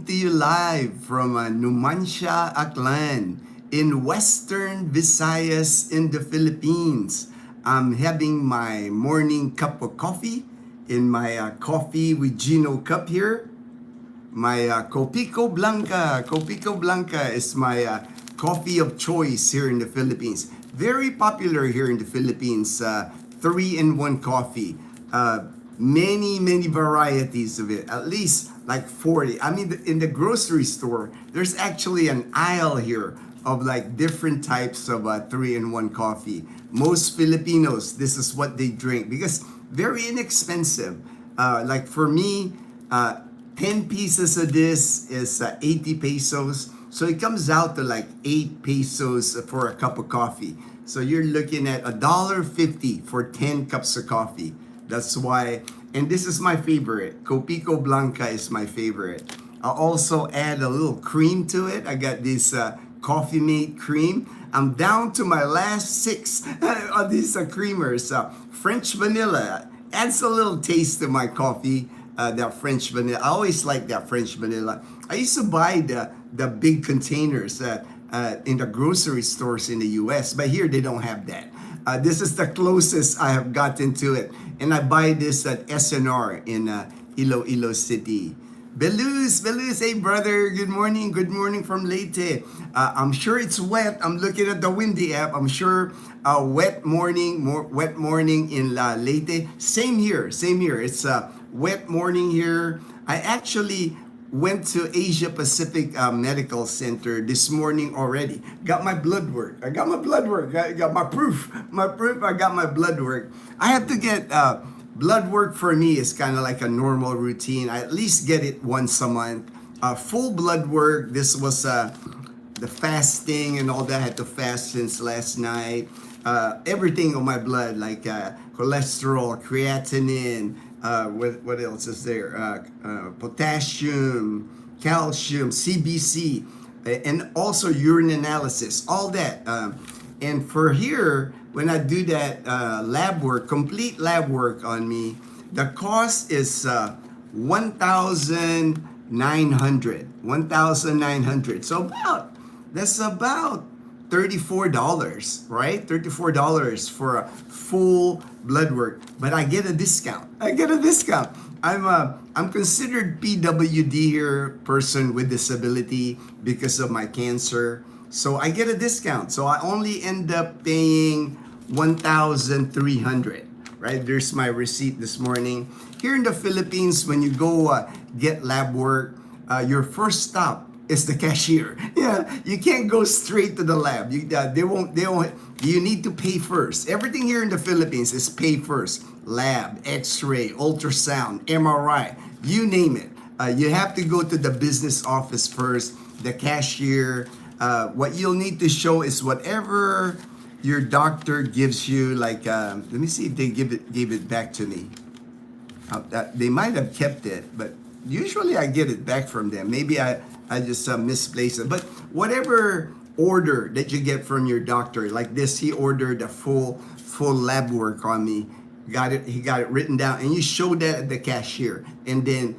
to you live from Numancia, Aklan in Western Visayas in the Philippines. I'm having my morning cup of coffee in my coffee with Gino cup here. My Copico Blanca. Copico Blanca is my coffee of choice here in the Philippines. Very popular here in the Philippines. 3-in-1 coffee. Many varieties of it. At least like 40. I mean, in the grocery store, there's actually an aisle here of like different types of 3-in-1 coffee. Most Filipinos, this is what they drink because very inexpensive. Like for me, 10 pieces of this is 80 pesos. So it comes out to like 8 pesos for a cup of coffee. So you're looking at $1.50 for 10 cups of coffee. That's why, and this is my favorite. Copico Blanca is my favorite. I'll also add a little cream to it. I got this Coffee Mate cream. I'm down to my last 6 of these creamers. French vanilla adds a little taste to my coffee. That French vanilla. I always like that French vanilla. I used to buy the big containers in the grocery stores in the US, but here they don't have that. This is the closest I have gotten to it. And I buy this at SNR in Iloilo City. Beluz, hey brother, good morning from Leyte. I'm sure it's wet. I'm looking at the windy app. I'm sure wet morning in Leyte. Same here. It's a wet morning here. I actually went to Asia Pacific Medical Center this morning already. Got my blood work. I got my proof. I got my blood work. I have to get blood work. For me is kind of like a normal routine. I at least get it once a month. Full blood work. This was the fasting and all that. I had to fast since last night. Everything on my blood, like cholesterol, creatinine, what else is there? Potassium, calcium, CBC, and also urine analysis, all that. And for here, when I do that lab work, complete lab work on me, the cost is 1,900. So that's about $34, right? $34 for a full blood work, but I get a discount. I'm considered PWD here, person with disability, because of my cancer. So I get a discount. So I only end up paying 1,300. Right? There's my receipt this morning. Here in the Philippines, when you go get lab work, your first stop is the cashier. Yeah, you can't go straight to the lab. They won't. You need to pay first. Everything here in the Philippines is pay first. Lab, X-ray, ultrasound, MRI, you name it. You have to go to the business office first. The cashier. What you'll need to show is whatever your doctor gives you. Like, let me see if they gave it back to me. They might have kept it, but usually I get it back from them. Maybe I just misplaced it. But whatever order that you get from your doctor, like this, he ordered a full lab work on me. He got it written down, and you show that at the cashier, and then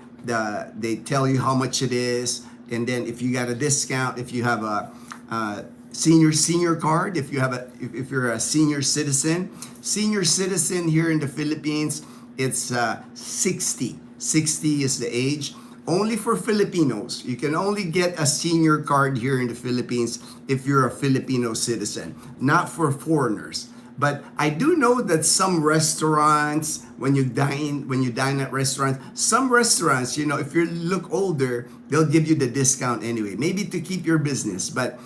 they tell you how much it is, and then if you got a discount, if you have a senior card, if you're a senior citizen here in the Philippines, it's 60 is the age. Only for Filipinos. You can only get a senior card here in the Philippines if you're a Filipino citizen, not for foreigners. But I do know that some restaurants, when you dine at restaurants, some restaurants, if you look older, they'll give you the discount anyway, maybe to keep your business. But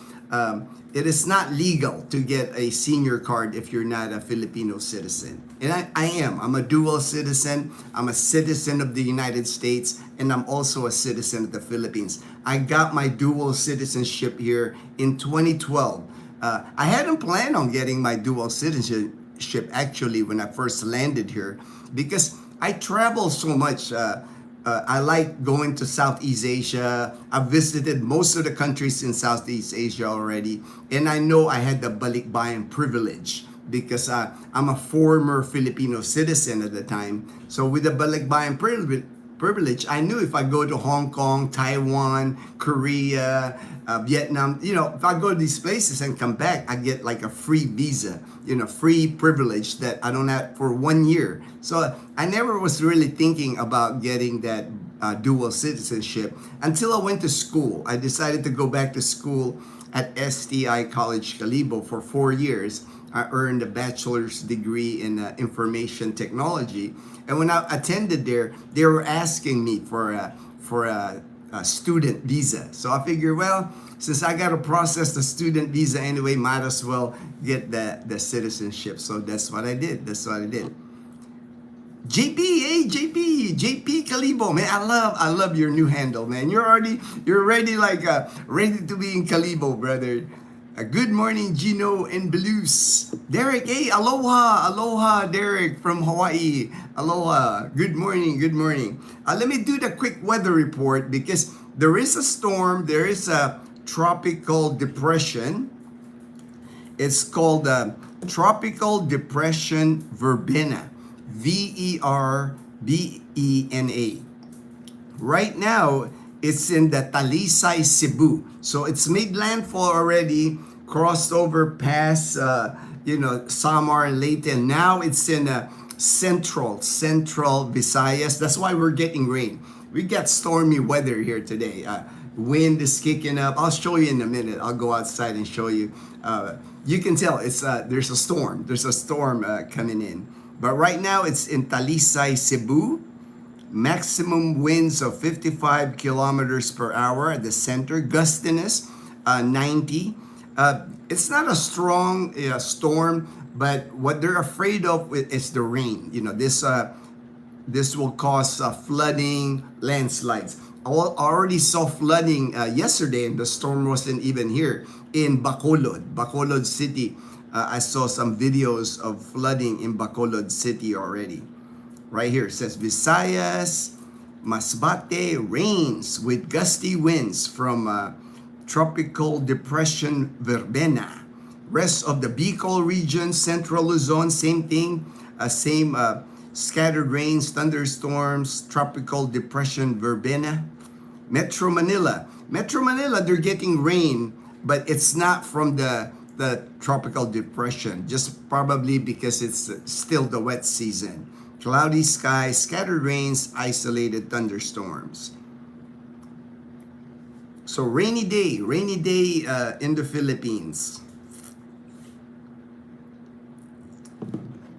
it is not legal to get a senior card if you're not a Filipino citizen. And I'm a dual citizen. I'm a citizen of the United States, and I'm also a citizen of the Philippines. I got my dual citizenship here in 2012. I hadn't planned on getting my dual citizenship actually when I first landed here, because I travel so much. I like going to Southeast Asia. I've visited most of the countries in Southeast Asia already, and I know I had the balikbayan privilege because I'm a former Filipino citizen at the time. So with the balikbayan privilege. I knew if I go to Hong Kong, Taiwan, Korea, Vietnam, if I go to these places and come back, I get like a free visa, free privilege that I don't have for 1 year. So I never was really thinking about getting that dual citizenship until I went to school. I decided to go back to school at STI College Calibo for 4 years. I earned a bachelor's degree in information technology. And when I attended there, they were asking me for a student visa. So I figured, well, since I got to process the student visa anyway, might as well get the citizenship. So that's what I did. JP, hey JP Calibo, man, I love your new handle, man. You're ready ready to be in Calibo, brother. Good morning, Gino and Blues. Derek, hey, aloha, Derek from Hawaii. Aloha, good morning. Let me do the quick weather report because there is a storm, there is a tropical depression. It's called Tropical Depression Verbena. Verbena. Right now, it's in the Talisay, Cebu. So it's made landfall already, crossed over past, Samar and Leyte. And now it's in central Visayas. That's why we're getting rain. We got stormy weather here today. Wind is kicking up. I'll show you in a minute. I'll go outside and show you. You can tell it's there's a storm. There's a storm coming in. But right now it's in Talisay, Cebu. Maximum winds of 55 kilometers per hour at the center. Gustiness 90. It's not a strong storm, but what they're afraid of is the rain. This will cause flooding, landslides. I already saw flooding yesterday, and the storm wasn't even here in Bacolod City. I saw some videos of flooding in Bacolod City already. Right here it says Visayas, Masbate rains with gusty winds from Tropical Depression Verbena. Rest of the Bicol region, Central Luzon, same thing. Same scattered rains, thunderstorms, Tropical Depression Verbena. Metro Manila, they're getting rain, but it's not from the tropical depression, just probably because it's still the wet season. Cloudy skies, scattered rains, isolated thunderstorms. So rainy day in the Philippines.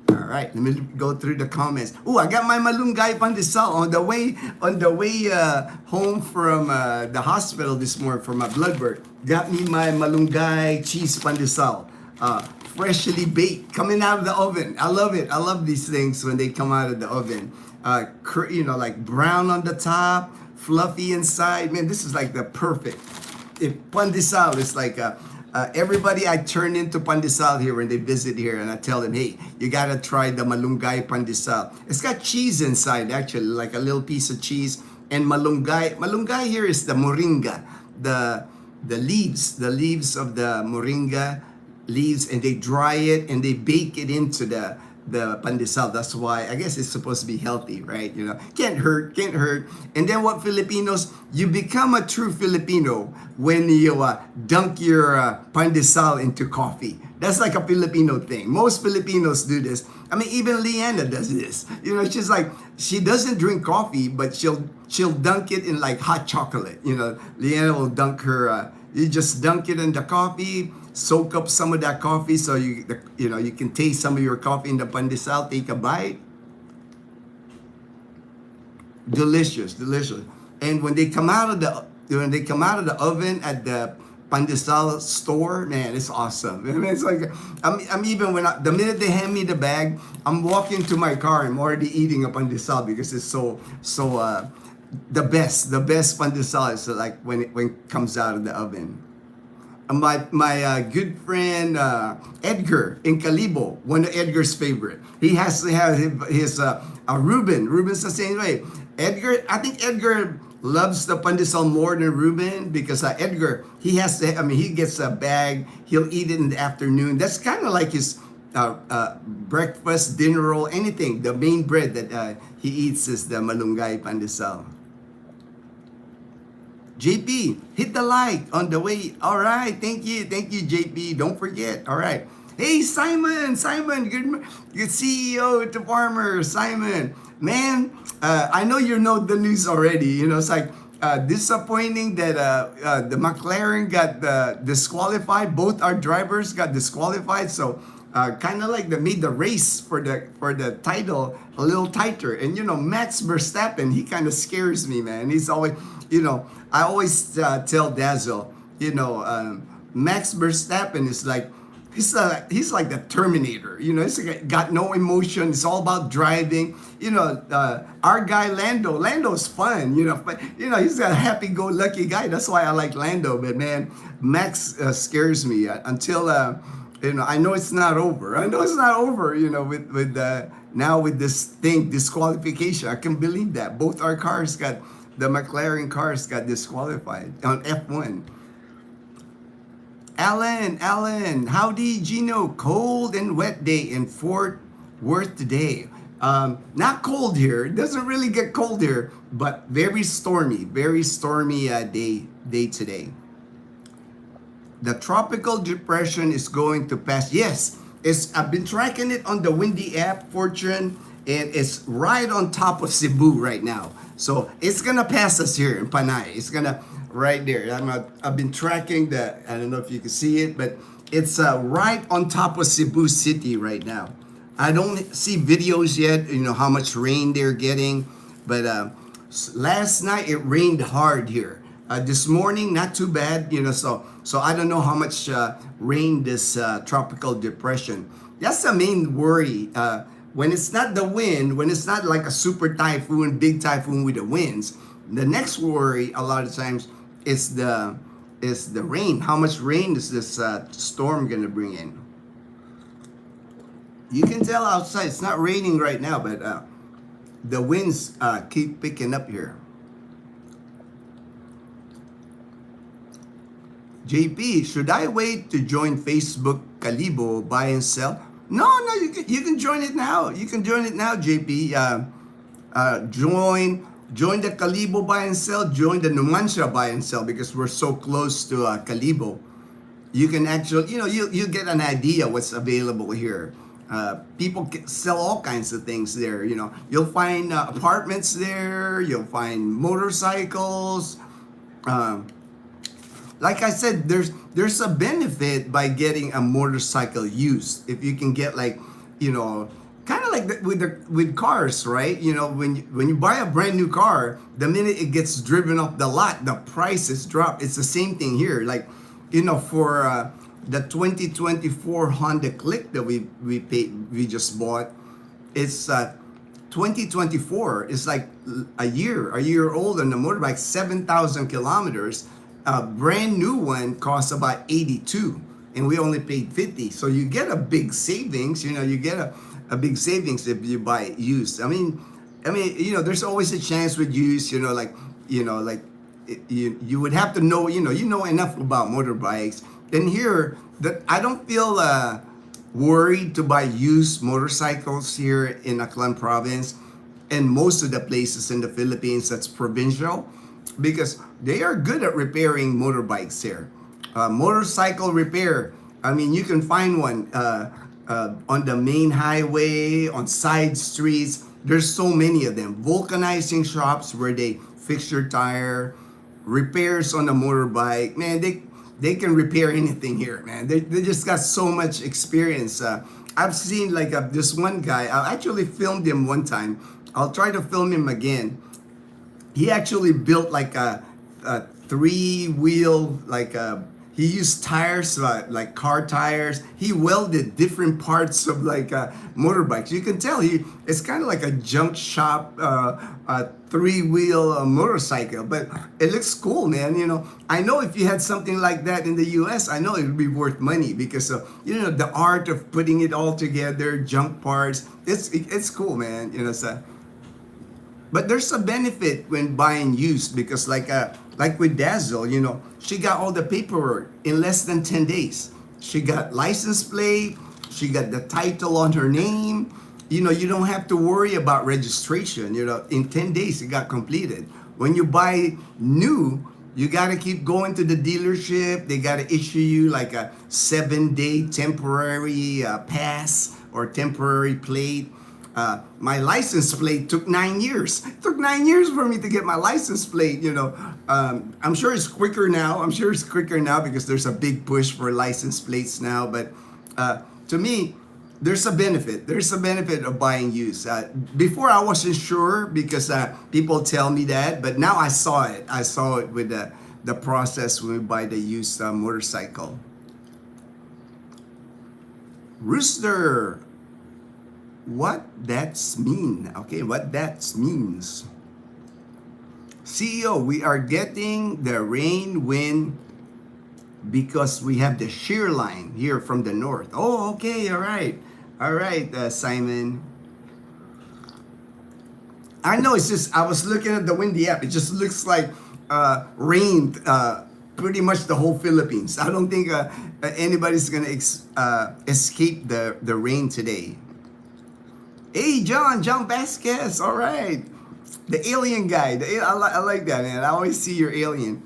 All right, let me go through the comments. Oh, I got my malunggay pandesal on the way home from the hospital this morning for my blood work. Got me my malunggay cheese pandesal. Freshly baked, coming out of the oven. I love it. I love these things when they come out of the oven. Like brown on the top, fluffy inside. Man, this is like the perfect. If pandesal is like everybody I turn into pandesal here when they visit here, and I tell them, hey, you gotta try the malunggay pandesal. It's got cheese inside, actually, like a little piece of cheese. And malunggay. Malunggay here is the moringa, the leaves of the moringa leaves, and they dry it and they bake it into the pandesal. That's why I guess it's supposed to be healthy, right? Can't hurt. And then what Filipinos, you become a true Filipino when you dunk your pandesal into coffee. That's like a Filipino thing. Most Filipinos do this. I mean, even Leanna does this. She's like, she doesn't drink coffee, but she'll dunk it in like hot chocolate. Leanna will dunk her. You just dunk it in the coffee, soak up some of that coffee so you can taste some of your coffee in the pandesal. Take a bite. Delicious. And when they come out of the oven at the pandesal store, man, it's awesome. I mean, it's like I'm even the minute they hand me the bag, I'm walking to my car. I'm already eating a pandesal because it's so the best pandesal is like when it comes out of the oven. My good friend Edgar in Calibo, one of Edgar's favorite. He has to have his Ruben. Ruben's the same way. Edgar, I think Edgar loves the pandesal more than Ruben because Edgar, he gets a bag. He'll eat it in the afternoon. That's kind of like his breakfast, dinner roll, anything. The main bread that he eats is the malunggay pandesal. JP, hit the like on the way. All right, thank you, JP. Don't forget. All right. Hey, Simon, good CEO to Farmer, Simon. Man, I know you know the news already. You know, it's like disappointing that the McLaren got disqualified. Both our drivers got disqualified. So kind of like they made the race for the title a little tighter. And you know, Max Verstappen, he kind of scares me, man. He's always, you know, I always tell Dazzle, you know, Max Verstappen is like, he's like the Terminator, you know. He's got no emotion. It's all about driving. You know, our guy Lando's fun, you know, but you know he's a happy-go-lucky guy. That's why I like Lando. But man, Max scares me until you know. I know it's not over. You know, with now with this thing disqualification. I can believe that both our cars got the McLaren cars got disqualified on F1. Alan, howdy, Gino. Cold and wet day in Fort Worth today. Not cold here. It doesn't really get cold here, but very stormy day today. The tropical depression is going to pass. Yes, I've been tracking it on the Windy app, Fortune, and it's right on top of Cebu right now. So it's gonna pass us here in Panay. It's gonna right there. I've been tracking the, I don't know if you can see it, but it's right on top of Cebu City right now. I don't see videos yet, you know, how much rain they're getting, but last night it rained hard here. This morning, not too bad, you know, so I don't know how much rain this tropical depression. That's the main worry. When it's not the wind, when it's not like a super typhoon, big typhoon with the winds, the next worry a lot of times is the rain. How much rain is this storm gonna bring in? You can tell outside it's not raining right now, but the winds keep picking up here. JP, should I wait to join Facebook Kalibo, buy and sell? No, you can join it now. You can join it now, JP. Join the Kalibo buy and sell. Join the Numancia buy and sell because we're so close to Kalibo. You can actually, you know, you get an idea what's available here. People sell all kinds of things there. You know, you'll find apartments there. You'll find motorcycles. Like I said, there's a benefit by getting a motorcycle used. If you can get like, you know, kind of like with cars, right? You know, when you buy a brand new car, the minute it gets driven off the lot, the prices drop. It's the same thing here. Like, you know, for the 2024 Honda Click that we just bought, it's 2024. It's like a year old on the motorbike, 7,000 kilometers. A brand new one costs about 82 and we only paid 50. So you get a big savings, you know, you get a big savings if you buy it used. I mean, you know, there's always a chance with used, you know, like you would have to know, you know enough about motorbikes. And here, that I don't feel worried to buy used motorcycles here in Aklan province and most of the places in the Philippines that's provincial, because they are good at repairing motorbikes here. Motorcycle repair, I mean, you can find one on the main highway, on side streets. There's so many of them. Vulcanizing shops where they fix your tire, repairs on the motorbike. Man, they can repair anything here, man. They just got so much experience. I've seen like this one guy, I actually filmed him one time. I'll try to film him again. He actually built like a three-wheel, like he used tires, like car tires. He welded different parts of like motorbikes. You can tell it's kind of like a junk shop, three-wheel motorcycle, but it looks cool, man. You know, I know if you had something like that in the US, I know it would be worth money because you know, the art of putting it all together, junk parts. It's cool, man. You know, so. But there's a benefit when buying used because like with Dazzle, you know, she got all the paperwork in less than 10 days. She got license plate, She got the title on her name. You know, you don't have to worry about registration. You know, in 10 days, it got completed. When you buy new, you got to keep going to the dealership. They got to issue you like a 7-day temporary pass or temporary plate. My license plate took 9 years. It took 9 years for me to get my license plate, you know. I'm sure it's quicker now. I'm sure it's quicker now because there's a big push for license plates now. But to me, there's a benefit. There's a benefit of buying used. Before I wasn't sure because people tell me that, but now I saw it. I saw it with the process when we buy the used motorcycle. Rooster, what that's mean? Okay, what that means. CEO, we are getting the rain wind because we have the shear line here from the north. Oh, okay, all right. All right, Simon. I know it's just, I was looking at the windy app. It just looks like rain pretty much the whole Philippines. I don't think anybody's going to escape the rain today. Hey, John Vasquez. All right. The alien guy. I like that, man. I always see your alien.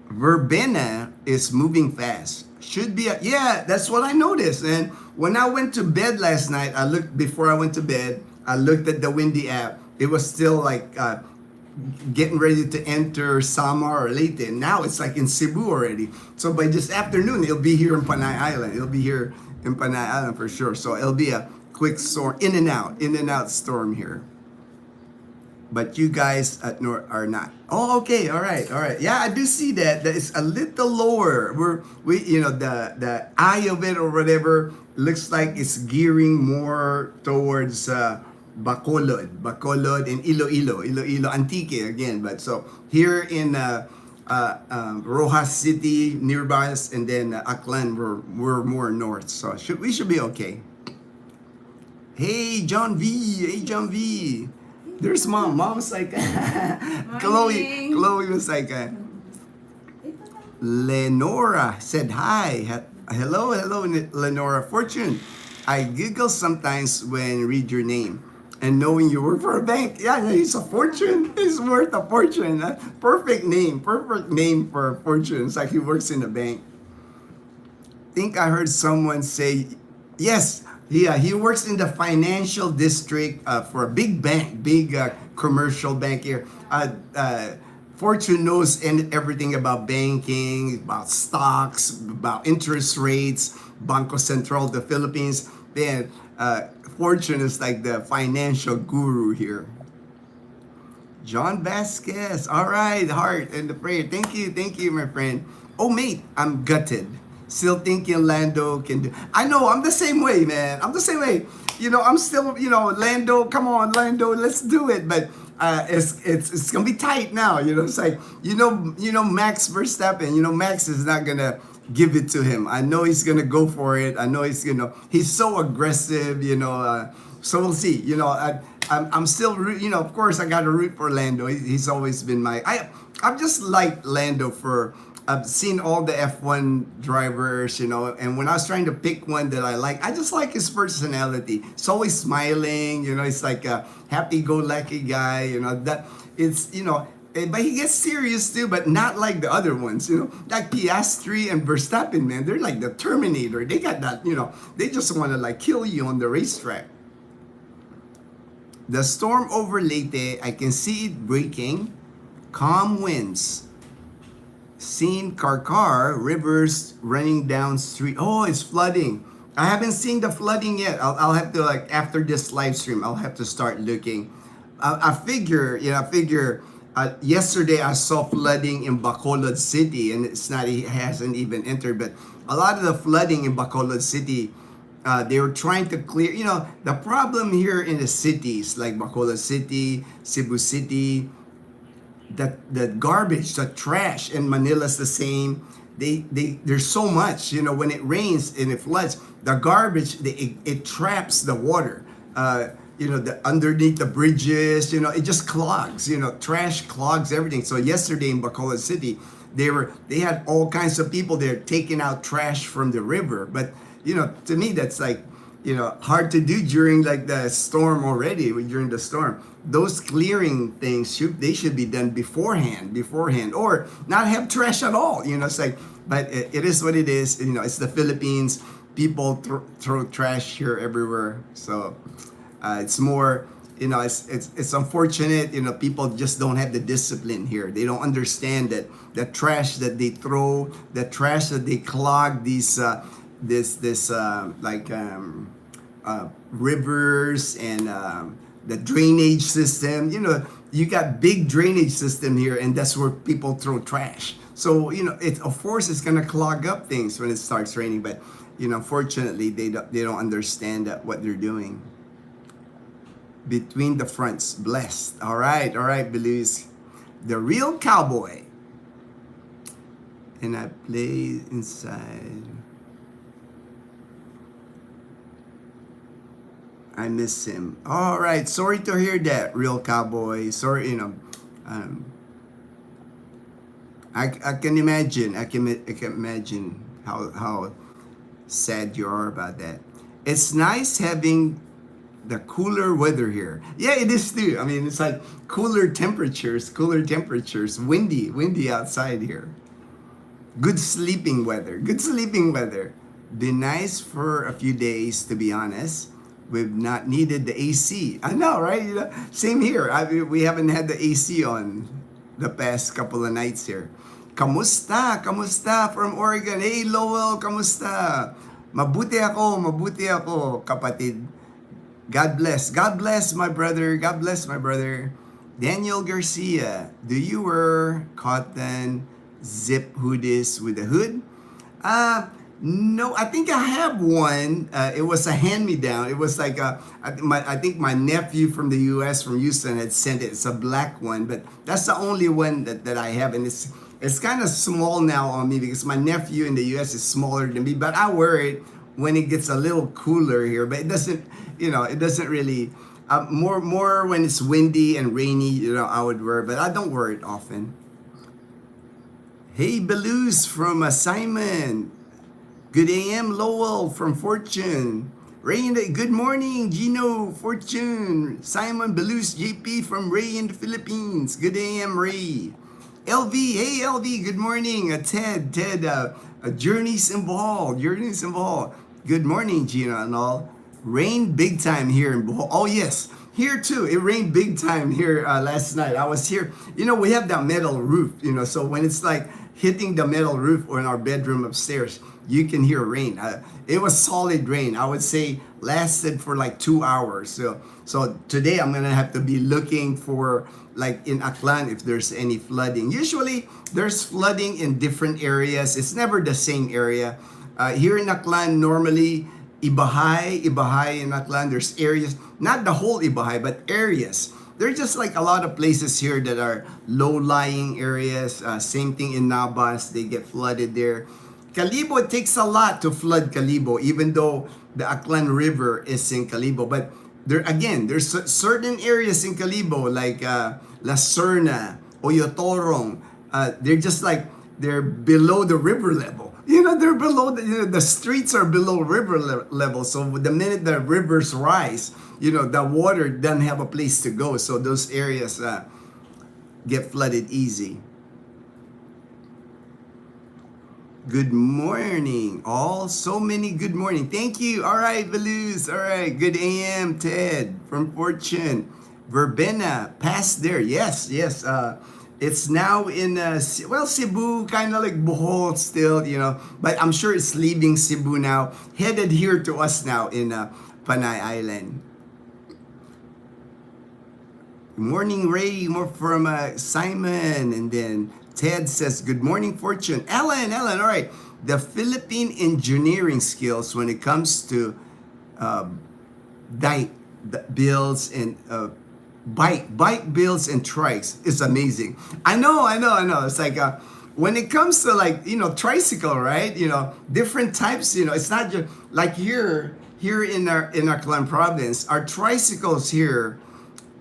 Verbena is moving fast. Should be, yeah, that's what I noticed. And when I went to bed last night, before I went to bed, I looked at the windy app. It was still like getting ready to enter Samar or Leyte. Now it's like in Cebu already. So by this afternoon, it'll be here in Panay Island. It'll be here in Panay Island for sure. So it'll be a quick storm, in and out storm here. But you guys at North are not. Oh, okay, all right. Yeah, I do see that. That is a little lower. You know, the eye of it or whatever looks like it's gearing more towards Bacolod and Iloilo, Antique again. But so here in Rojas City nearby us, and then Aklan, we're more north. So we should be okay. Hey, John V. There's mom. Mom was like, Chloe was like, Lenora said hi. Hello, Lenora. Fortune, I giggle sometimes when read your name and knowing you work for a bank. Yeah, he's a fortune. He's worth a fortune. Perfect name for Fortune. It's like he works in a bank. Think I heard someone say, yes. Yeah, he works in the financial district for a big bank, big commercial bank here. Fortune knows everything about banking, about stocks, about interest rates, Banco Central of the Philippines. Then Fortune is like the financial guru here. John Vasquez, all right, heart and the prayer. Thank you, my friend. Oh, mate, I'm gutted. Still thinking Lando can do. I know, I'm the same way, man. I'm the same way. You know, I'm still, you know, Lando, come on, Lando, let's do it. But it's gonna be tight now. You know, it's like, you know, Max Verstappen. You know, Max is not gonna give it to him. I know he's gonna go for it. I know he's so aggressive. You know, so we'll see. You know, I'm still, you know, of course I got to root for Lando. He's always been I've just liked Lando for. I've seen all the F1 drivers, you know, and when I was trying to pick one that I like, I just like his personality. He's always smiling, you know, he's like a happy-go-lucky guy, you know, that it's, you know, but he gets serious too, but not like the other ones, you know, like Piastri and Verstappen, man, they're like the Terminator. They got that, you know, they just want to like kill you on the racetrack. The storm over Leyte, I can see it breaking, calm winds. Seen Karkar, rivers running down street. Oh, it's flooding. I haven't seen the flooding yet. I'll have to, like, after this live stream, I'll have to start looking. I figure, yesterday I saw flooding in Bacolod City, and it hasn't even entered, but a lot of the flooding in Bacolod City, they were trying to clear, you know, the problem here in the cities, like Bacolod City, Cebu City, the garbage, the trash in Manila's the same. There's so much, you know, when it rains and it floods, the garbage, it traps the water, you know, underneath the bridges, you know, it just clogs, you know, trash clogs everything. So yesterday in Bacolod City, they had all kinds of people there taking out trash from the river, but To me, that's like, hard to do during like the storm already, during the storm. Those clearing things they should be done beforehand, or not have trash at all. It's like, but it is what it is. It's the Philippines. People throw trash here everywhere. So it's more, it's unfortunate. People just don't have the discipline here. They don't understand that the trash that they throw, the trash that they clog these rivers and the drainage system. You got big drainage system here, and that's where people throw trash. So it's, of course, it's gonna clog up things when it starts raining. But unfortunately, they don't understand what they're doing. Between the fronts, blessed. All right, Belize, the real cowboy. And I play inside. I miss him. All right, sorry to hear that, real cowboy. Sorry, I can imagine. I can imagine how sad you are about that. It's nice having the cooler weather here. Yeah, it is too. I mean, it's like cooler temperatures, windy outside here. Good sleeping weather. Been nice for a few days, to be honest. We've not needed the AC. I know, right? Same here. We haven't had the AC on the past couple of nights here. Kamusta from Oregon? Hey, Lowell, kamusta? Mabuti ako, kapatid. God bless my brother. Daniel Garcia, do you wear cotton zip hoodies with a hood? No, I think I have one. It was a hand-me-down. It was like I think my nephew from the U.S., from Houston, had sent it. It's a black one, but that's the only one that I have, and it's kind of small now on me because my nephew in the U.S. is smaller than me. But I wear it when it gets a little cooler here. But it doesn't really. More when it's windy and rainy, I would wear it, but I don't wear it often. Hey, Belouse from Simon. Good AM, Lowell from Fortune. Ray good morning, Gino, Fortune. Simon, Belouse, JP from Ray in the Philippines. Good AM, Ray. LV, hey LV, good morning. Ted, Journeys involved. Good morning, Gino and all. Rained big time here in Bohol. Oh yes, here too. It rained big time here last night. I was here. We have that metal roof. So when it's like hitting the metal roof or in our bedroom upstairs, you can hear rain. It was solid rain. I would say lasted for like 2 hours. So today I'm gonna have to be looking for, like in Aklan, if there's any flooding. Usually there's flooding in different areas. It's never the same area. Here in Aklan, normally Ibahay in Aklan, there's areas, not the whole Ibahay, but areas. There's just like a lot of places here that are low-lying areas. Same thing in Nabas, they get flooded there. Kalibo, it takes a lot to flood Kalibo, even though the Aklan River is in Kalibo. But there's certain areas in Kalibo, like La Serna, Oyotorong. They're below the river level. They're below the streets are below river level. So the minute the rivers rise, the water doesn't have a place to go. So those areas get flooded easy. Good morning, all. So many good morning. Thank you. All right, Belouse. All right. Good AM, Ted from Fortune. Verbena, past there. Yes. It's now in, Cebu, kind of like Bohol still, but I'm sure it's leaving Cebu now, headed here to us now in Panay Island. Morning, Ray, more from Simon, and then Ted says, good morning, Fortune. Ellen, all right. The Philippine engineering skills when it comes to builds and bike builds and trikes is amazing. I know. It's like when it comes to tricycle, right? Different types. It's not just like here in our Clan province. Our tricycles here,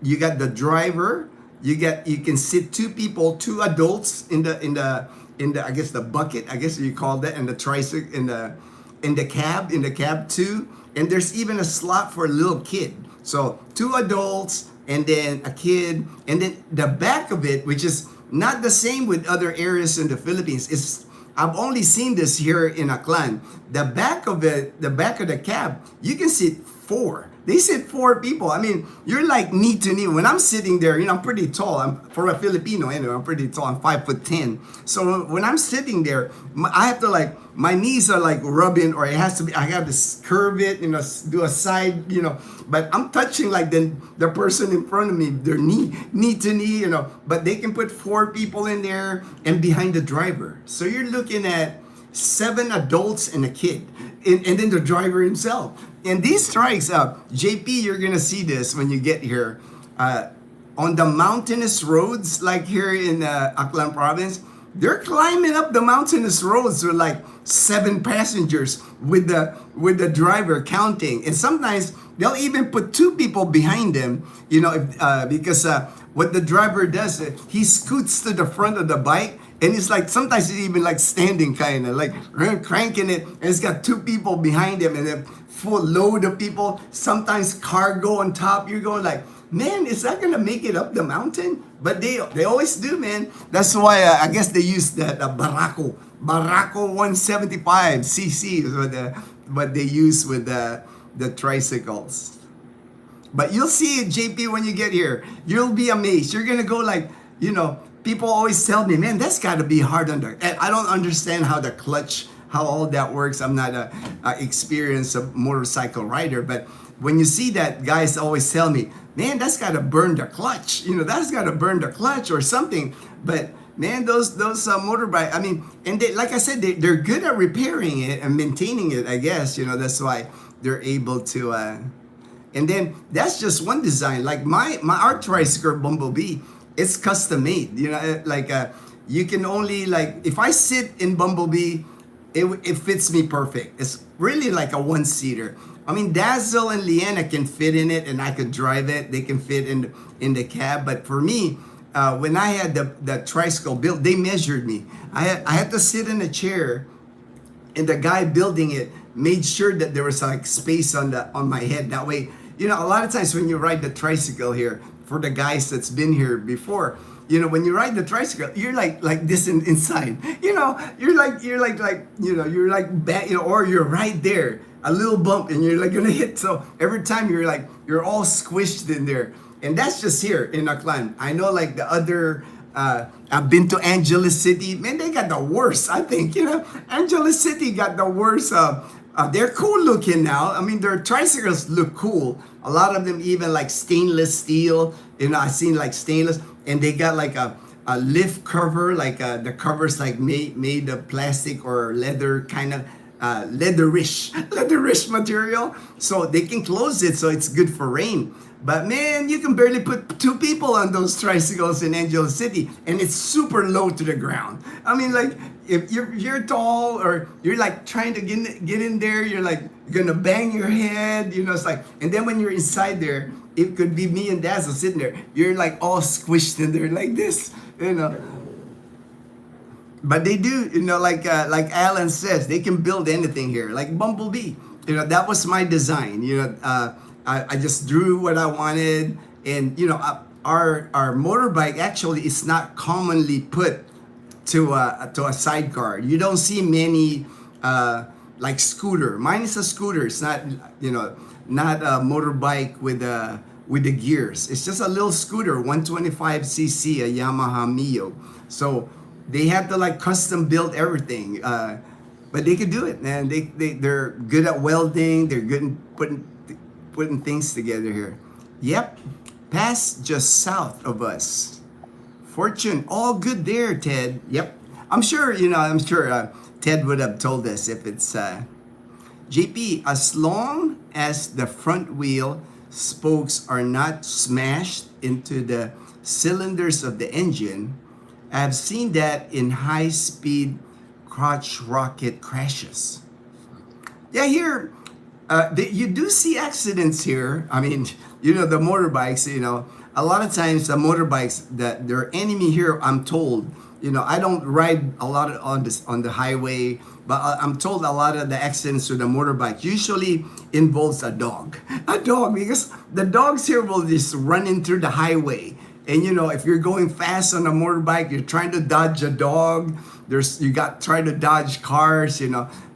you got the driver. You can sit two adults in the I guess the bucket, I guess you call that, and the tricycle in the cab too. And there's even a slot for a little kid. So 2 adults and then a kid. And then the back of it, which is not the same with other areas in the Philippines, is I've only seen this here in Aklan. The back of it, the back of the cab, you can sit 4. They sit 4 people. I mean, you're like knee to knee. When I'm sitting there, I'm pretty tall. For a Filipino anyway, I'm pretty tall. I'm 5'10". So when I'm sitting there, I have to my knees are like rubbing, or it has to be, I have to curve it, do a side, but I'm touching like the person in front of me, their knee to knee, but they can put 4 people in there and behind the driver. So you're looking at 7 adults and a kid, and then the driver himself. And these trikes, JP, you're gonna see this when you get here. On the mountainous roads, like here in Aklan province, they're climbing up the mountainous roads with like 7 passengers with the driver counting. And sometimes they'll even put 2 people behind them, because what the driver does, he scoots to the front of the bike. And it's like, sometimes he's even like standing kind of, like cranking it. And it's got 2 people behind him and then full load of people. Sometimes cargo on top. You're going like, man, is that going to make it up the mountain? But they always do, man. That's why I guess they use that Barako 175cc is what they use with the tricycles. But you'll see it, JP, when you get here. You'll be amazed. You're going to go like, people always tell me, man, that's got to be hard under. And I don't understand how the clutch, how all that works. I'm not a experienced motorcycle rider, but when you see that, guys always tell me, man, that's got to burn the clutch. That's got to burn the clutch or something. But man, those motorbike, I mean, and they, like I said, they're good at repairing it and maintaining it. I guess that's why they're able to. And then that's just one design. Like our tricycle Bumblebee, it's custom made. You can only if I sit in Bumblebee, it fits me perfect. It's really like a 1-seater. I mean, Dazzle and Leanna can fit in it, and I could drive it. They can fit in the cab. But for me, when I had the tricycle built, they measured me. I had to sit in a chair, and the guy building it made sure that there was like space on my head. That way, a lot of times when you ride the tricycle here, for the guys that's been here before, when you ride the tricycle, you're like this inside. You're like back, or you're right there, a little bump, and you're like gonna hit. So every time you're all squished in there, and that's just here in Aklan. I know like the other. I've been to Angeles City. Man, they got the worst. I think Angeles City got the worst. They're cool looking now. I mean, their tricycles look cool. A lot of them even like stainless steel. I've seen like stainless, and they got like a lift cover, like the cover's like made of plastic or leather, kind of leatherish material, so they can close it, so it's good for rain. But man, you can barely put 2 people on those tricycles in Angeles City, and it's super low to the ground. I mean, like if you're tall or you're like trying to get in there, you're like gonna bang your head, it's like. And then when you're inside there, it could be me and Dazzle sitting there. You're like all squished in there like this, But they do, like Alan says, they can build anything here, like Bumblebee. That was my design. I just drew what I wanted, and our motorbike actually is not commonly put to a sidecar. You don't see many like scooter. Mine is a scooter. It's not not a motorbike with the gears. It's just a little scooter, 125cc, a Yamaha Mio. So they had to like custom build everything, but they could do it, man. They're good at welding. They're good at putting things together here. Yep, pass just south of us. Fortune, all good there, Ted. Yep, I'm sure. Ted would have told us if it's JP. As long as the front wheel spokes are not smashed into the cylinders of the engine. I've seen that in high-speed crotch rocket crashes. Yeah, here, you do see accidents here. I mean, the motorbikes, a lot of times the motorbikes, their enemy here, I'm told, I don't ride a lot on the highway, but I'm told a lot of the accidents with the motorbike usually involves a dog. A dog, because the dogs here will just run in through the highway. And if you're going fast on a motorbike, you're trying to dodge a dog. You got trying to dodge cars.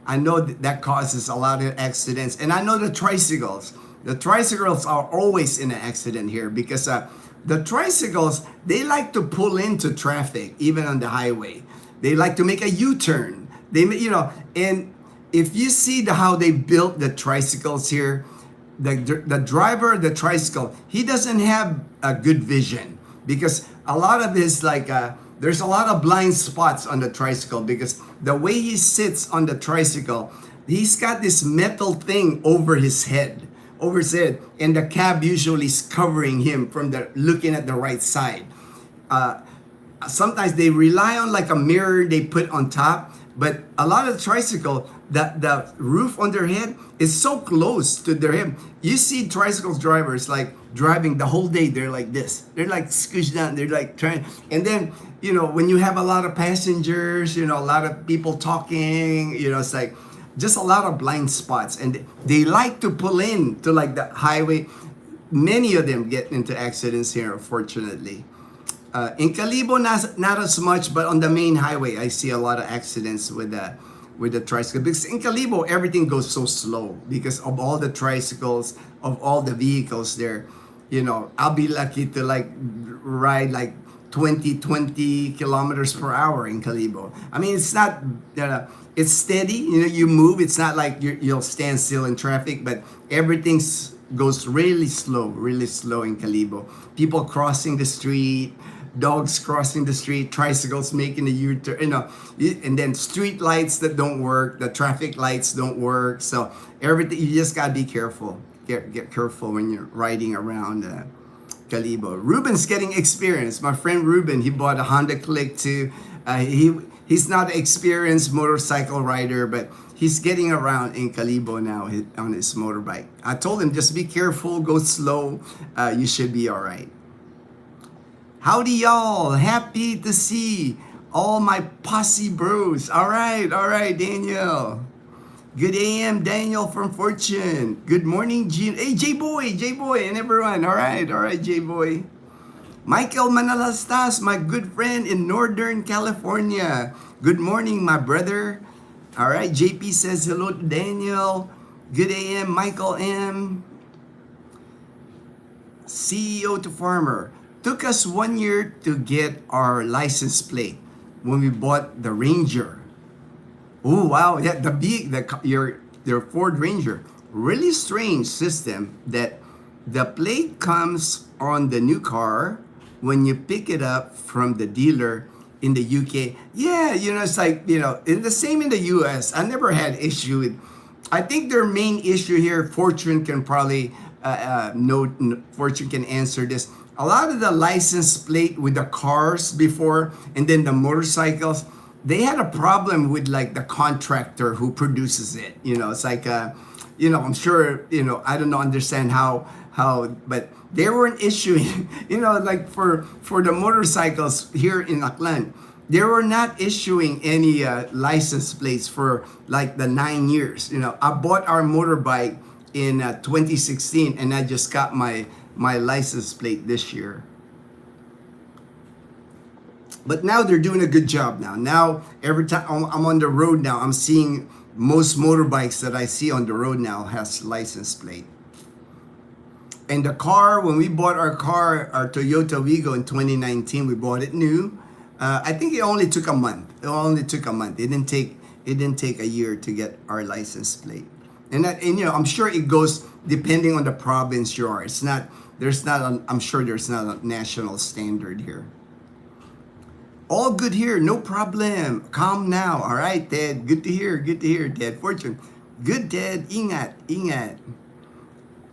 I know that causes a lot of accidents. And I know the tricycles. The tricycles are always in an accident here because the tricycles, they like to pull into traffic, even on the highway. They like to make a U-turn. And if you see how they built the tricycles here, the driver of the tricycle, he doesn't have a good vision because a lot of his there's a lot of blind spots on the tricycle because the way he sits on the tricycle, he's got this metal thing over his head, and the cab usually is covering him from looking at the right side. Sometimes they rely on like a mirror they put on top, but a lot of the tricycle, the roof on their head is so close to their head. You see tricycle drivers like driving the whole day, they're like this. They're like squished down, they're like trying. And then, when you have a lot of passengers, a lot of people talking, it's like just a lot of blind spots. And they like to pull in to like the highway. Many of them get into accidents here, unfortunately. In Calibo, not as much, but on the main highway, I see a lot of accidents with the tricycle. Because in Calibo, everything goes so slow because of all the tricycles, of all the vehicles there. I'll be lucky to like ride like 20 kilometers per hour in Calibo. I mean, it's not, it's steady. You move. It's not like you'll stand still in traffic, but everything goes really slow in Calibo. People crossing the street, dogs crossing the street, tricycles making a U-turn, and then street lights that don't work, the traffic lights don't work. So everything, you just gotta be careful. Get careful when you're riding around Calibo. Ruben's getting experience. My friend Ruben, he bought a Honda Click too. He's not an experienced motorcycle rider, but he's getting around in Calibo now on his motorbike. I told him, just be careful, go slow. You should be all right. Howdy, y'all. Happy to see all my posse bros. All right, Daniel. Good AM, Daniel from Fortune. Good morning, Hey, J-Boy, and everyone. All right, J-Boy. Michael Manalastas, my good friend in Northern California. Good morning, my brother. All right, JP says hello to Daniel. Good AM, Michael M. CEO to farmer. Took us 1 year to get our license plate when we bought the Ranger. Oh wow, yeah, your Ford Ranger. Really strange system that the plate comes on the new car when you pick it up from the dealer in the UK. Yeah, it's like, in the same in the US. I never had issue with, I think their main issue here, Fortune can probably, Fortune can answer this. A lot of the license plate with the cars before, and then the motorcycles, they had a problem with like the contractor who produces it. It's like, I'm sure, I don't know, understand how, but they weren't issuing, like for the motorcycles here in Aklan, they were not issuing any license plates for like the 9 years. I bought our motorbike in 2016 and I just got my license plate this year. But now they're doing a good job now. Now, every time I'm on the road now, I'm seeing most motorbikes that I see on the road now has license plate. And the car, when we bought our car, our Toyota Wigo in 2019, we bought it new. I think it only took a month. It didn't take a year to get our license plate. And I'm sure it goes depending on the province you are. I'm sure there's not a national standard here. All good here, no problem. Calm now. All right, Ted. Good to hear, Ted. Fortune. Good, Ted. Ingat.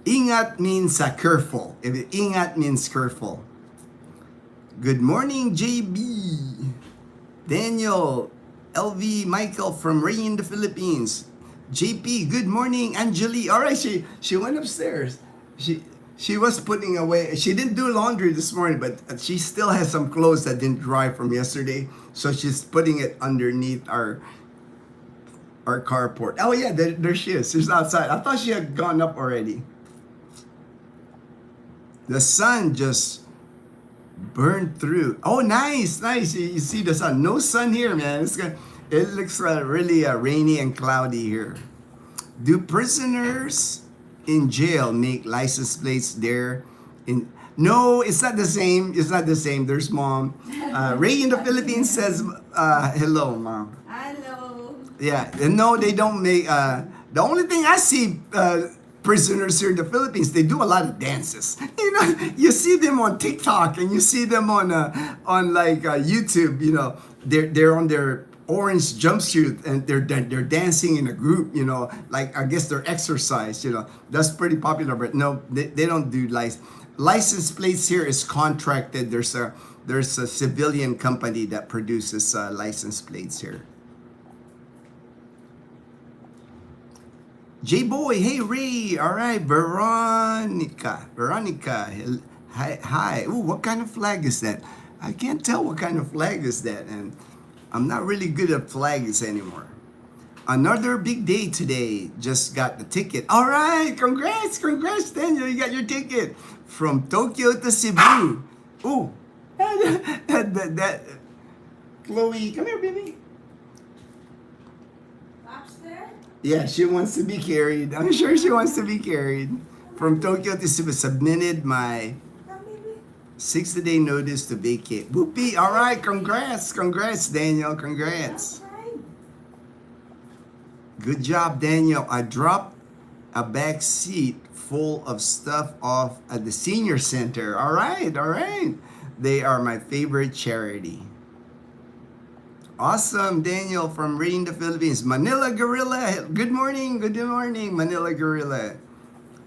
Ingat means careful. Ingat means careful. Good morning, JB. Daniel, LV, Michael from Ray in the Philippines. JP, good morning, Angeli. All right, she went upstairs. She was putting away, she didn't do laundry this morning, but she still has some clothes that didn't dry from yesterday. So she's putting it underneath our carport. Oh yeah, there she is. She's outside. I thought she had gone up already. The sun just burned through. Oh, nice, nice. You see the sun. No sun here, man. It looks really rainy and cloudy here. Do prisoners in jail make license plates there? No, it's not the same. It's not the same. There's mom. Ray in the Philippines says, hello, mom. Hello. Yeah, and no, they don't make. The only thing I see prisoners here in the Philippines, they do a lot of dances. You know, you see them on TikTok and you see them on YouTube. You know, they're on their orange jumpsuit and they're dancing in a group. You know, like I guess they're exercise. You know, that's pretty popular. But no, they don't do license plates here. Is contracted. There's a civilian company that produces license plates here. J-Boy, hey Ray, all right, Veronica, hi. Ooh, what kind of flag is that? I can't tell what kind of flag is that, and I'm not really good at flags anymore. Another big day today, just got the ticket. All right, congrats, Daniel, you got your ticket from Tokyo to Cebu. Ooh, that Chloe, come here, baby. Yeah, she wants to be carried. I'm sure she wants to be carried. From Tokyo to Cebu, submitted my 60-day notice to vacate. Whoopee, all right, congrats, Daniel, congrats. Good job, Daniel. I dropped a back seat full of stuff off at the senior center. All right. They are my favorite charity. Awesome, Daniel from Rain, the Philippines. Manila Gorilla, good morning, Manila Gorilla.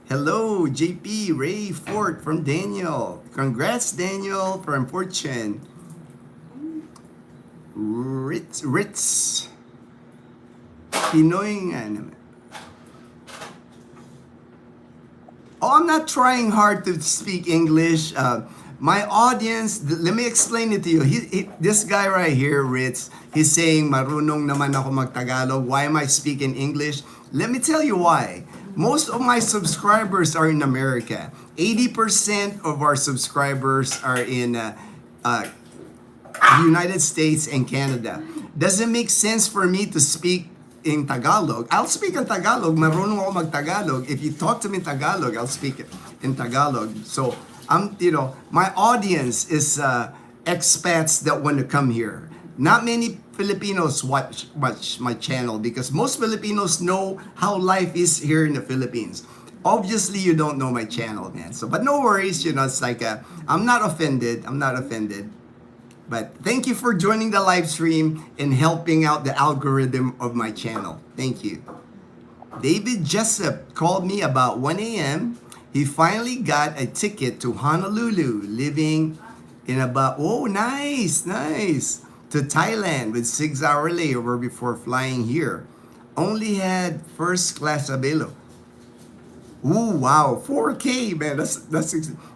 Hello, JP, Ray Fort from Daniel. Congrats, Daniel from Fortune. Ritz. Pinoy nga naman. Oh, I'm not trying hard to speak English. My audience, let me explain it to you. This guy right here, Ritz, he's saying, marunong naman ako mag-Tagalog. Why am I speaking English? Let me tell you why. Most of my subscribers are in America. 80% of our subscribers are in United States and Canada. Does it make sense for me to speak in Tagalog? I'll speak in Tagalog. Marunong ako mag-Tagalog. If you talk to me in Tagalog, I'll speak it in Tagalog. So, my audience is expats that want to come here. Not many Filipinos watch my channel because most Filipinos know how life is here in the Philippines. Obviously, you don't know my channel, man. So, but no worries. It's like I'm not offended. But thank you for joining the live stream and helping out the algorithm of my channel. Thank you. David Jessup called me about 1 a.m. He finally got a ticket to Honolulu, living in about, nice, to Thailand with 6-hour layover before flying here. Only had first class available. Ooh, wow, 4K, man, that's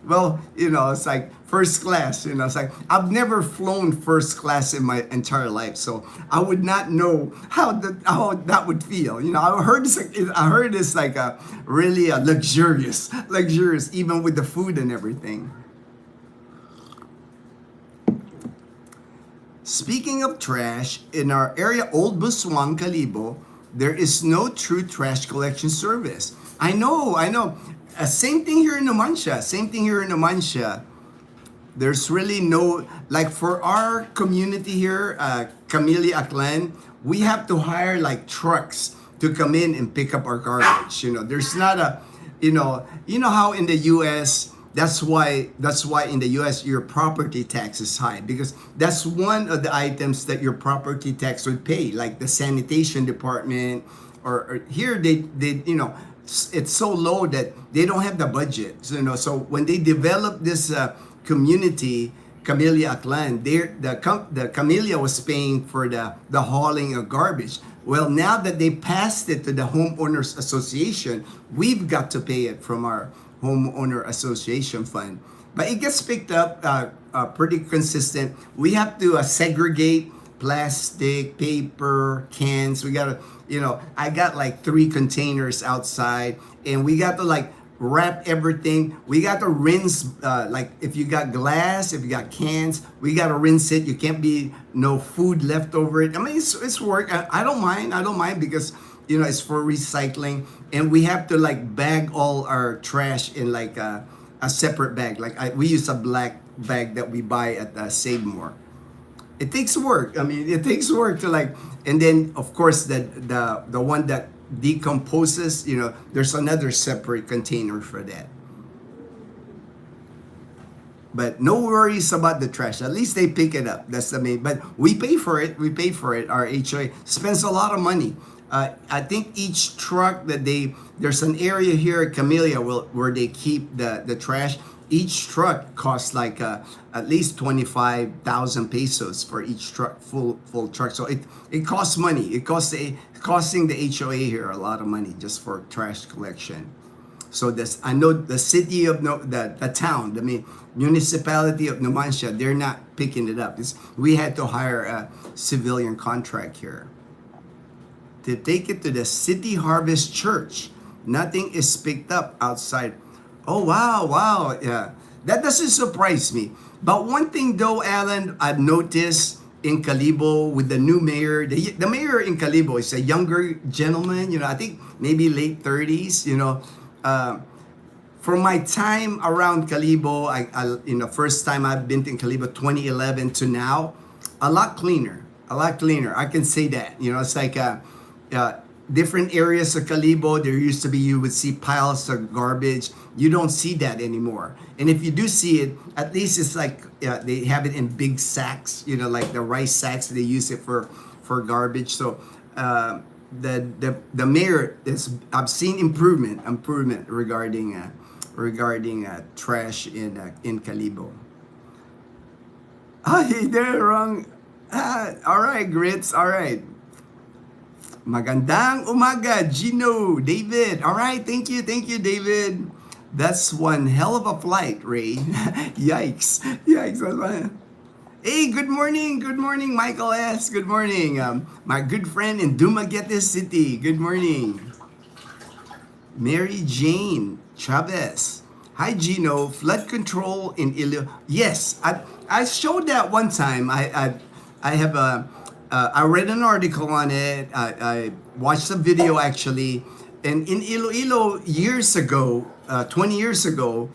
well, it's like first class, it's like I've never flown first class in my entire life, so I would not know how that would feel. I heard it's like a really luxurious, even with the food and everything. Speaking of trash, in our area, Old Busuan, Calibo, there is no true trash collection service. I know. Same thing here in Numancia. There's really no, like for our community here, Camellia Aklan, we have to hire like trucks to come in and pick up our garbage. There's not a, how in the U.S., that's why in the U.S. your property tax is high, because that's one of the items that your property tax would pay, like the sanitation department, or here they it's so low that they don't have the budget. So when they developed this community, Camellia Aklan, the Camellia was paying for the hauling of garbage. Well, now that they passed it to the homeowners association, we've got to pay it from our homeowner association fund. But it gets picked up pretty consistent. We have to segregate plastic, paper, cans. We gotta, I got like 3 containers outside, and we got to like wrap everything. We got to rinse, like if you got glass, if you got cans, we got to rinse it. You can't be no food left over it. I mean, it's work. I don't mind. I don't mind because, it's for recycling, and we have to like bag all our trash in like a separate bag. Like we use a black bag that we buy at Save More. It takes work. I mean, it takes work to like, and then of course the one that decomposes, there's another separate container for that. But no worries about the trash. At least they pick it up. That's the main. But we pay for it. We pay for it. Our HOA spends a lot of money. I think each truck that there's an area here at Camellia where they keep the trash. Each truck costs like at least 25,000 pesos for each truck, full truck. So it costs money. It costing the HOA here a lot of money just for trash collection. So I know the city of the town, the municipality of Numancia, they're not picking it up. We had to hire a civilian contract here to take it to the City Harvest Church. Nothing is picked up outside. Oh, wow. Yeah. That doesn't surprise me. But one thing though, Alan, I've noticed in Calibo with the new mayor, the mayor in Calibo is a younger gentleman, I think maybe late 30s, from my time around Calibo, first time I've been in Calibo, 2011 to now, a lot cleaner. I can say that, it's like different areas of Calibo, there used to be, you would see piles of garbage. You don't see that anymore. And if you do see it, at least it's like they have it in big sacks, like the rice sacks. They use it for garbage. So the mayor I've seen improvement regarding trash in Calibo. Hey, they're wrong. All right, Grits. All right. Magandang umaga, Gino, David. All right, thank you, David. That's one hell of a flight, Ray. Yikes. Hey, good morning, Michael S. Good morning, my good friend in Dumaguete City. Good morning, Mary Jane Chavez. Hi, Gino. Flood control in Iloilo. Yes, I showed that one time. I have I read an article on it. I watched a video actually, and in Iloilo years ago, 20 years ago,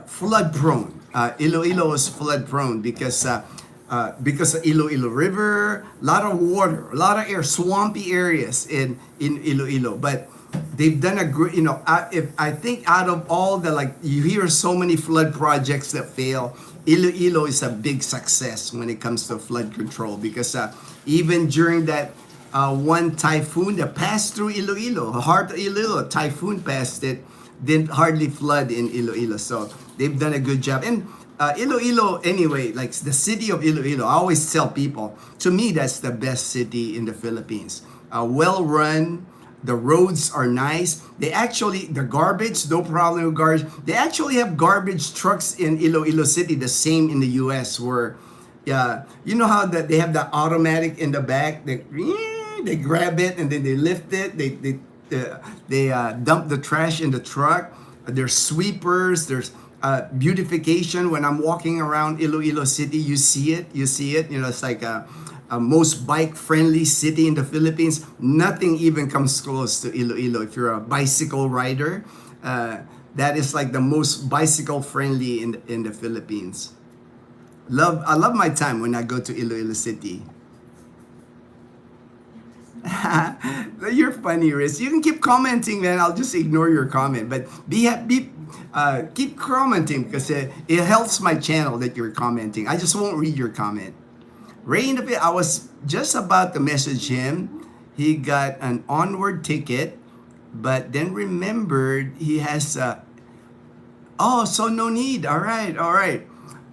flood prone. Iloilo was flood prone because of Iloilo River, a lot of water, a lot of air, swampy areas in Iloilo. But they've done a great, I think out of all the, like, you hear so many flood projects that fail, Iloilo is a big success when it comes to flood control because even during that one typhoon that passed through Iloilo, heart of Iloilo, typhoon passed it, didn't hardly flood in Iloilo. So they've done a good job. And Iloilo, anyway, like the city of Iloilo, I always tell people, to me, that's the best city in the Philippines. Well run. The roads are nice. The garbage, no problem with garbage. They actually have garbage trucks in Iloilo City, the same in the US where, you know how that they have the automatic in the back, they grab it and then they lift it, they dump the trash in the truck. There's sweepers, there's beautification. When I'm walking around Iloilo City, you see it, it's like a most bike-friendly city in the Philippines. Nothing even comes close to Iloilo. If you're a bicycle rider, that is like the most bicycle-friendly in the Philippines. I love my time when I go to Iloilo City. You're funny, Riz. You can keep commenting, man. I'll just ignore your comment. But keep commenting because it helps my channel that you're commenting. I just won't read your comment. Ray in the pit, I was just about to message him. He got an onward ticket, but then remembered he has so no need. All right.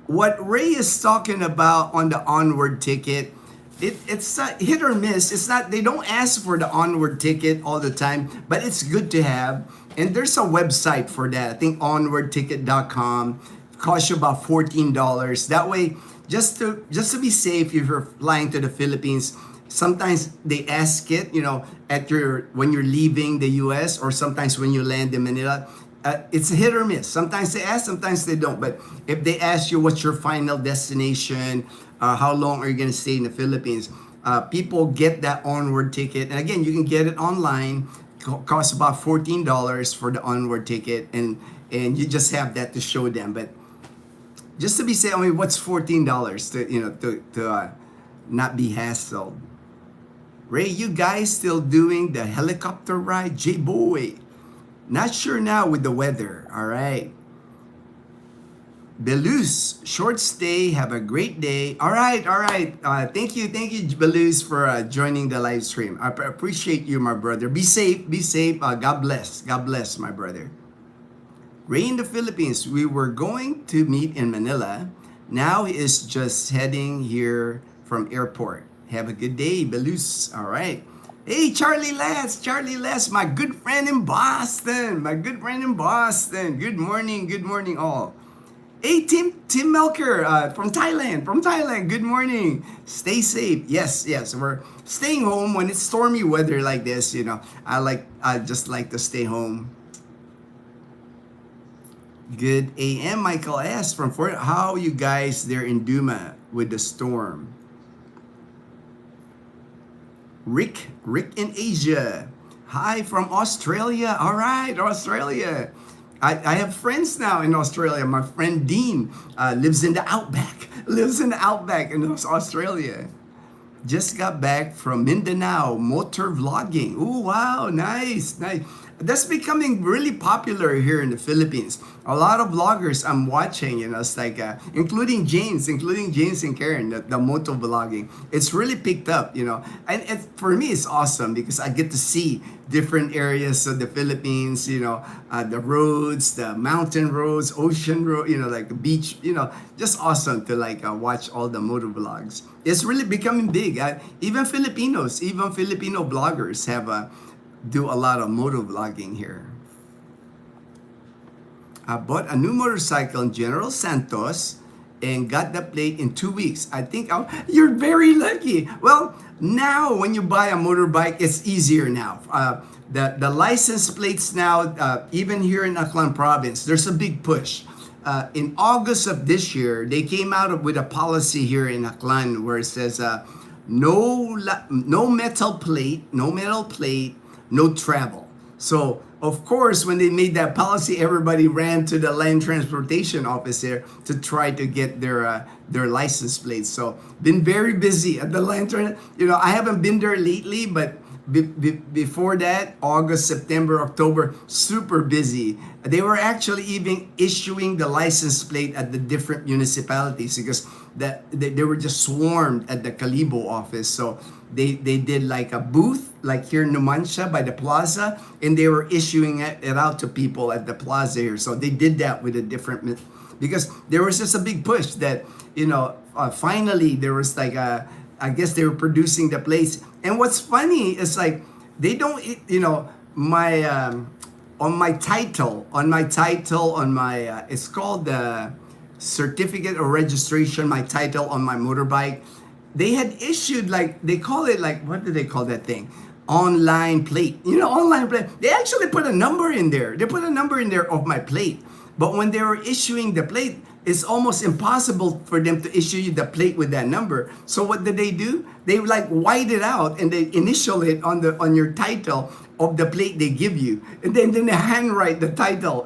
What Ray is talking about on the onward ticket, it's hit or miss. It's not, they don't ask for the onward ticket all the time, but it's good to have. And there's a website for that. I think onwardticket.com. Costs you about $14. That way, just to be safe, if you're flying to the Philippines, sometimes they ask it, at your when you're leaving the U.S. or sometimes when you land in Manila. It's a hit or miss. Sometimes they ask, sometimes they don't. But if they ask you what's your final destination, how long are you going to stay in the Philippines, people get that onward ticket. And again, you can get it online. Costs about $14 for the onward ticket, and you just have that to show them. But just to be safe, I mean, what's $14 to not be hassled? Ray, you guys still doing the helicopter ride? J-Boy. Not sure now with the weather. All right. Belus, short stay. Have a great day. All right. Thank you, Belus, for joining the live stream. I appreciate you, my brother. Be safe. God bless, my brother. Ray in the Philippines. We were going to meet in Manila. Now he is just heading here from airport. Have a good day, Belus. All right. Hey, Charlie Les, my good friend in Boston. Good morning, all. Hey, Tim Melker from Thailand. Good morning. Stay safe. Yes. We're staying home when it's stormy weather like this. I just like to stay home. Good AM, Michael S. from Fort. How you guys there in Duma with the storm? Rick in Asia. Hi from Australia. All right, Australia. I have friends now in Australia. My friend Dean lives in the outback. In Australia. Just got back from Mindanao motor vlogging. Oh, wow, nice. That's becoming really popular here in the Philippines. A lot of vloggers I'm watching, it's like, including James and Karen, the moto vlogging. It's really picked up, and for me, it's awesome because I get to see different areas of the Philippines, the roads, the mountain roads, ocean road, like the beach, just awesome to watch all the moto vlogs. It's really becoming big. Even Filipino bloggers do a lot of moto vlogging here. I bought a new motorcycle in General Santos and got the plate in 2 weeks. I think you're very lucky. Well, now when you buy a motorbike, it's easier now. The license plates now, even here in Aklan province, there's a big push. In August of this year, they came out with a policy here in Aklan where it says no metal plate, no travel. So of course, when they made that policy, everybody ran to the land transportation office there to try to get their license plates. So been very busy at the land. I haven't been there lately, but before that, August, September, October, super busy. They were actually even issuing the license plate at the different municipalities because they were just swarmed at the Calibo office. So they did like a booth, like here in Numancia by the plaza, and they were issuing it out to people at the plaza here. So they did that with a different, because there was just a big push that, finally there was like I guess they were producing the plates. And what's funny is like, they don't, my, on my title, it's called the certificate of registration, my title on my motorbike. They had issued they call it what do they call that thing? Online plate. Online plate. They actually put a number in there. They put a number in there of my plate. But when they were issuing the plate, it's almost impossible for them to issue you the plate with that number. So what did they do? They white it out and they initial it on your title of the plate they give you, and then they handwrite the title.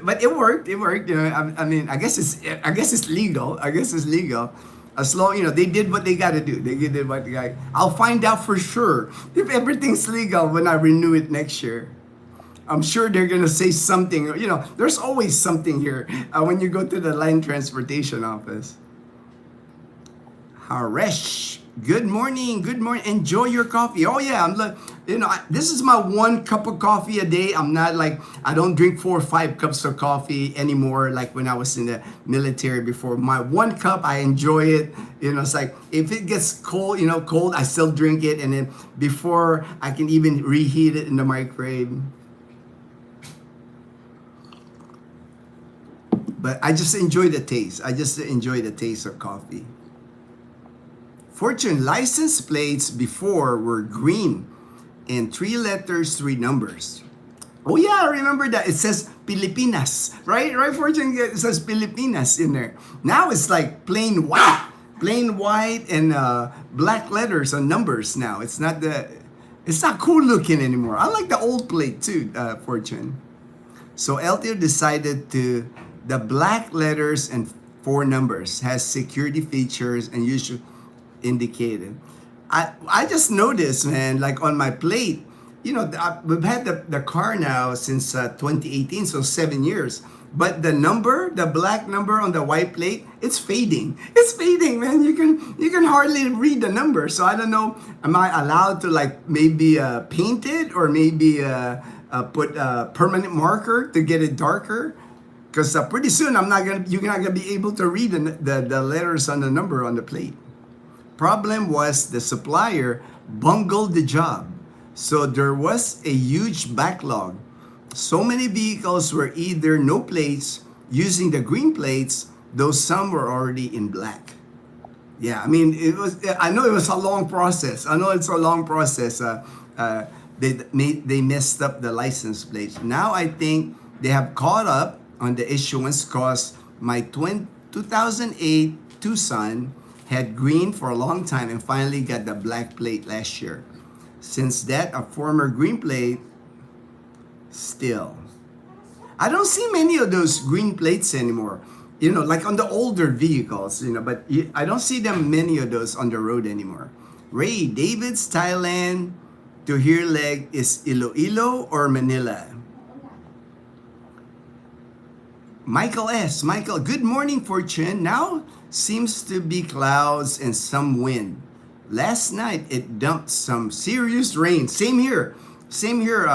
But it worked. I mean, I guess it's legal. As long, they did what they got to do. I'll find out for sure if everything's legal when I renew it next year. I'm sure they're going to say something. There's always something here when you go to the land transportation office. Haresh, good morning. Enjoy your coffee. Oh yeah, this is my 1 cup of coffee a day. I'm not I don't drink 4 or 5 cups of coffee anymore like when I was in the military before. My 1 cup, I enjoy it. It's like if it gets cold, I still drink it, and then before I can even reheat it in the microwave. But I just enjoy the taste. I just enjoy the taste of coffee. Fortune, license plates before were green and 3 letters, 3 numbers. Oh yeah, I remember that. It says Pilipinas, right? Right, Fortune, it says Pilipinas in there. Now it's like plain white and black letters and numbers now. It's not cool looking anymore. I like the old plate too, Fortune. So LTO decided to, the black letters and 4 numbers has security features and usually indicated. I just noticed, man, like on my plate, we've had the car now since 2018, so 7 years. But the black number on the white plate, it's fading. It's fading, man. You can hardly read the number. So I don't know, am I allowed to like maybe paint it or maybe put a permanent marker to get it darker? Because pretty soon you're not gonna be able to read the letters on the number on the plate. Problem was the supplier bungled the job. So there was a huge backlog. So many vehicles were either no plates, using the green plates, though some were already in black. Yeah, I mean, I know it was a long process. I know it's a long process. They messed up the license plates. Now I think they have caught up on the issuance because my 2008 Tucson had green for a long time and finally got the black plate last year. Since that, a former green plate still. I don't see many of those green plates anymore. Like on the older vehicles, but I don't see them many of those on the road anymore. Ray, David's Thailand to here leg is Iloilo or Manila? Michael S. Michael, good morning, Fortune. Now seems to be clouds and some wind. Last night it dumped some serious rain. Same here.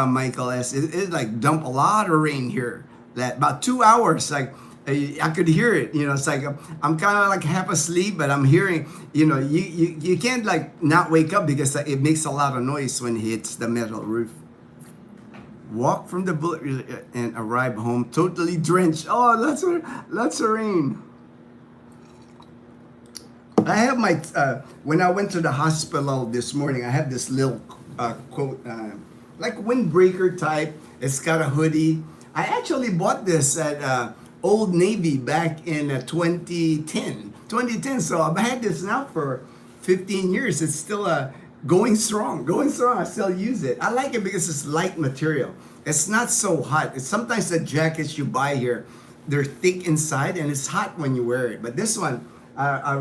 Michael S. It like dumped a lot of rain here. That about 2 hours, like I could hear it. It's like I'm kind of like half asleep, but I'm hearing. You can't like not wake up because it makes a lot of noise when it hits the metal roof. Walk from the bullet and arrive home totally drenched. Oh, lots of rain. I have my when I went to the hospital this morning, I have this little quote, like windbreaker type. It's got a hoodie. I actually bought this at Old Navy back in 2010. 2010. So I've had this now for 15 years. It's still going strong. I still use it. I like it because it's light material. It's not so hot. Sometimes the jackets you buy here, they're thick inside and it's hot when you wear it. But this one, I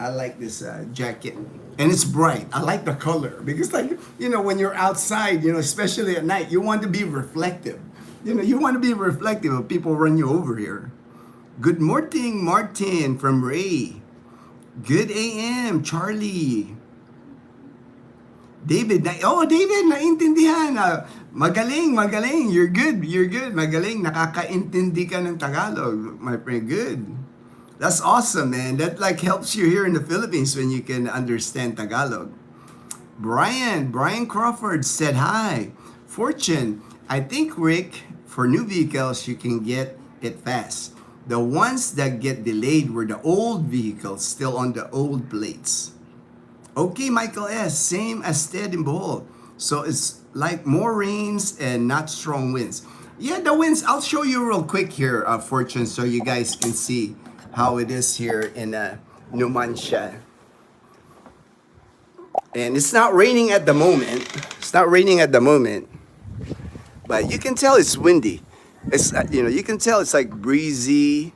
like this jacket, and it's bright. I like the color because, like, when you're outside, especially at night, you want to be reflective. You want to be reflective of people run you over here. Good morning, Martin from Ray. Good AM, Charlie. David, naintindihan. Magaling. You're good. Magaling. Nakakaintindi ka ng Tagalog, my friend. Good. That's awesome, man. That like helps you here in the Philippines when you can understand Tagalog. Brian Crawford said hi. Fortune, I think, Rick, for new vehicles, you can get it fast. The ones that get delayed were the old vehicles still on the old plates. Okay, Michael S. Same as Ted in Bohol. So it's like more rains and not strong winds. Yeah, the winds, I'll show you real quick here, Fortune, so you guys can see how it is here in Numancia. And it's not raining at the moment. But you can tell it's windy. It's you can tell it's like breezy,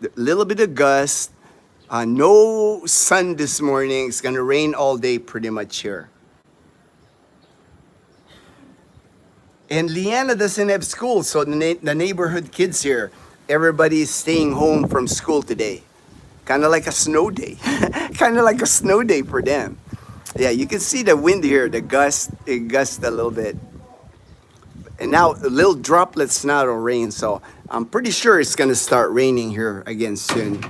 a little bit of gust. No sun this morning. It's gonna rain all day pretty much here. And Liana doesn't have school, so the neighborhood kids here, everybody is staying home from school today. Kind of like a snow day. Kind of like a snow day for them. Yeah, you can see the wind here, it gusts a little bit. And now little droplets now of rain, so I'm pretty sure it's gonna start raining here again soon.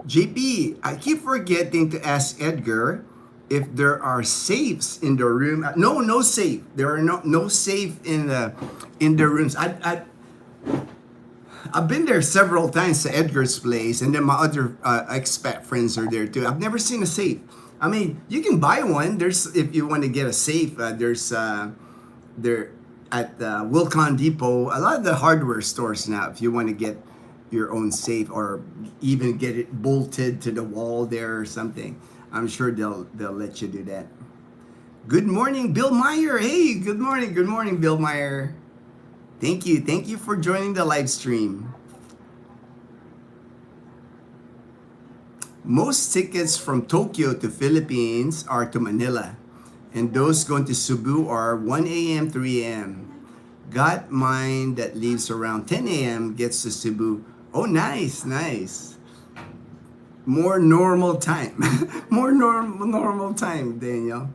JP, I keep forgetting to ask Edgar if there are safes in the room. No, no safe. There are no safe in the rooms. I've been there several times to Edgar's place, and then my other expat friends are there too. I've never seen a safe. I mean, you can buy one. There's if you want to get a safe. There's there at Wilcon Depot. A lot of the hardware stores now. If you want to get your own safe or even get it bolted to the wall there or something, I'm sure they'll let you do that. Good morning, Bill Meyer. Hey, good morning, Bill Meyer. Thank you for joining the live stream. Most tickets from Tokyo to Philippines are to Manila, and those going to Cebu are 1 a.m., 3 a.m. Got mine that leaves around 10 a.m. gets to Cebu. Oh, nice. More normal time. More normal time, Daniel.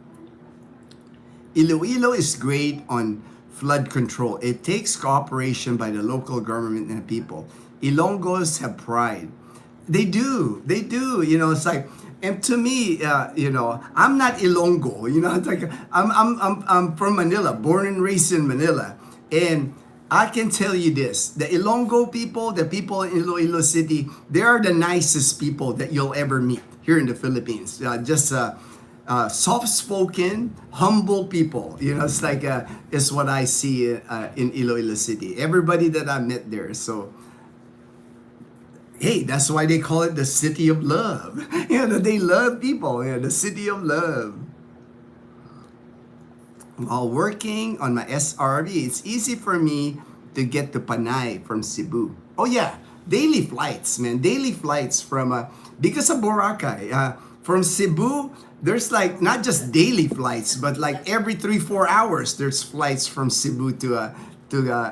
Iloilo is great on flood control. It takes cooperation by the local government and the people. Ilonggos have pride. They do. You know, it's like, and to me, you know, I'm not Ilonggo. You know, it's like I'm from Manila, born and raised in Manila, and I can tell you this: the Ilonggo people, the people in Iloilo City, they are the nicest people that you'll ever meet here in the Philippines. Soft-spoken, humble people. You know, it's like it's what I see in Iloilo City. Everybody that I met there. So, hey, that's why they call it the city of love. You know, they love people. You know, the city of love. While working on my SRV, it's easy for me to get to Panay from Cebu. Oh yeah, daily flights, man. Daily flights from because of Boracay. From Cebu, there's like not just daily flights, but like every 3-4 hours, there's flights from Cebu to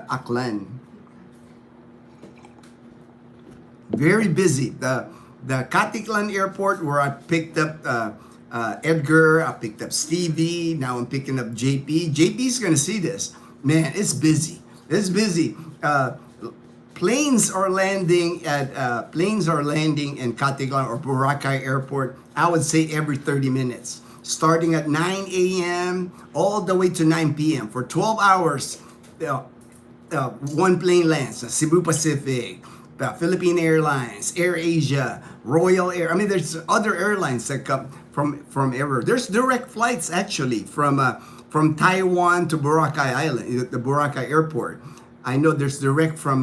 Aklan. Very busy. The Katiklan Airport where I picked up Edgar, I picked up Stevie, now I'm picking up JP. JP's gonna see this. Man, it's busy. It's busy. Planes are landing in Katiklan or Boracay Airport, I would say every 30 minutes. Starting at 9 a.m. all the way to 9 p.m. For 12 hours, one plane lands. Cebu Pacific, Philippine Airlines, Air Asia, Royal Air. I mean, there's other airlines that come from everywhere. There's direct flights actually from Taiwan to Boracay Island, the Boracay Airport. I know there's direct from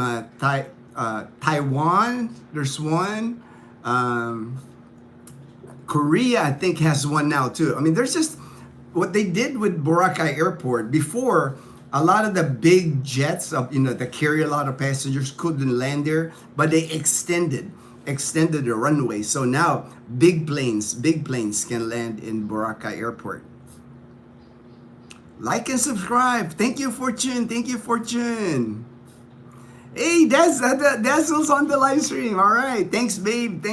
Taiwan. There's one. Korea, I think, has one now too. I mean, there's just what they did with Boracay Airport before. A lot of the big jets that carry a lot of passengers couldn't land there, but they extended the runway. So now big planes can land in Boracay Airport. Like and subscribe. Thank you, Fortune. Hey, Dazzle's on the live stream. All right. Thanks, babe,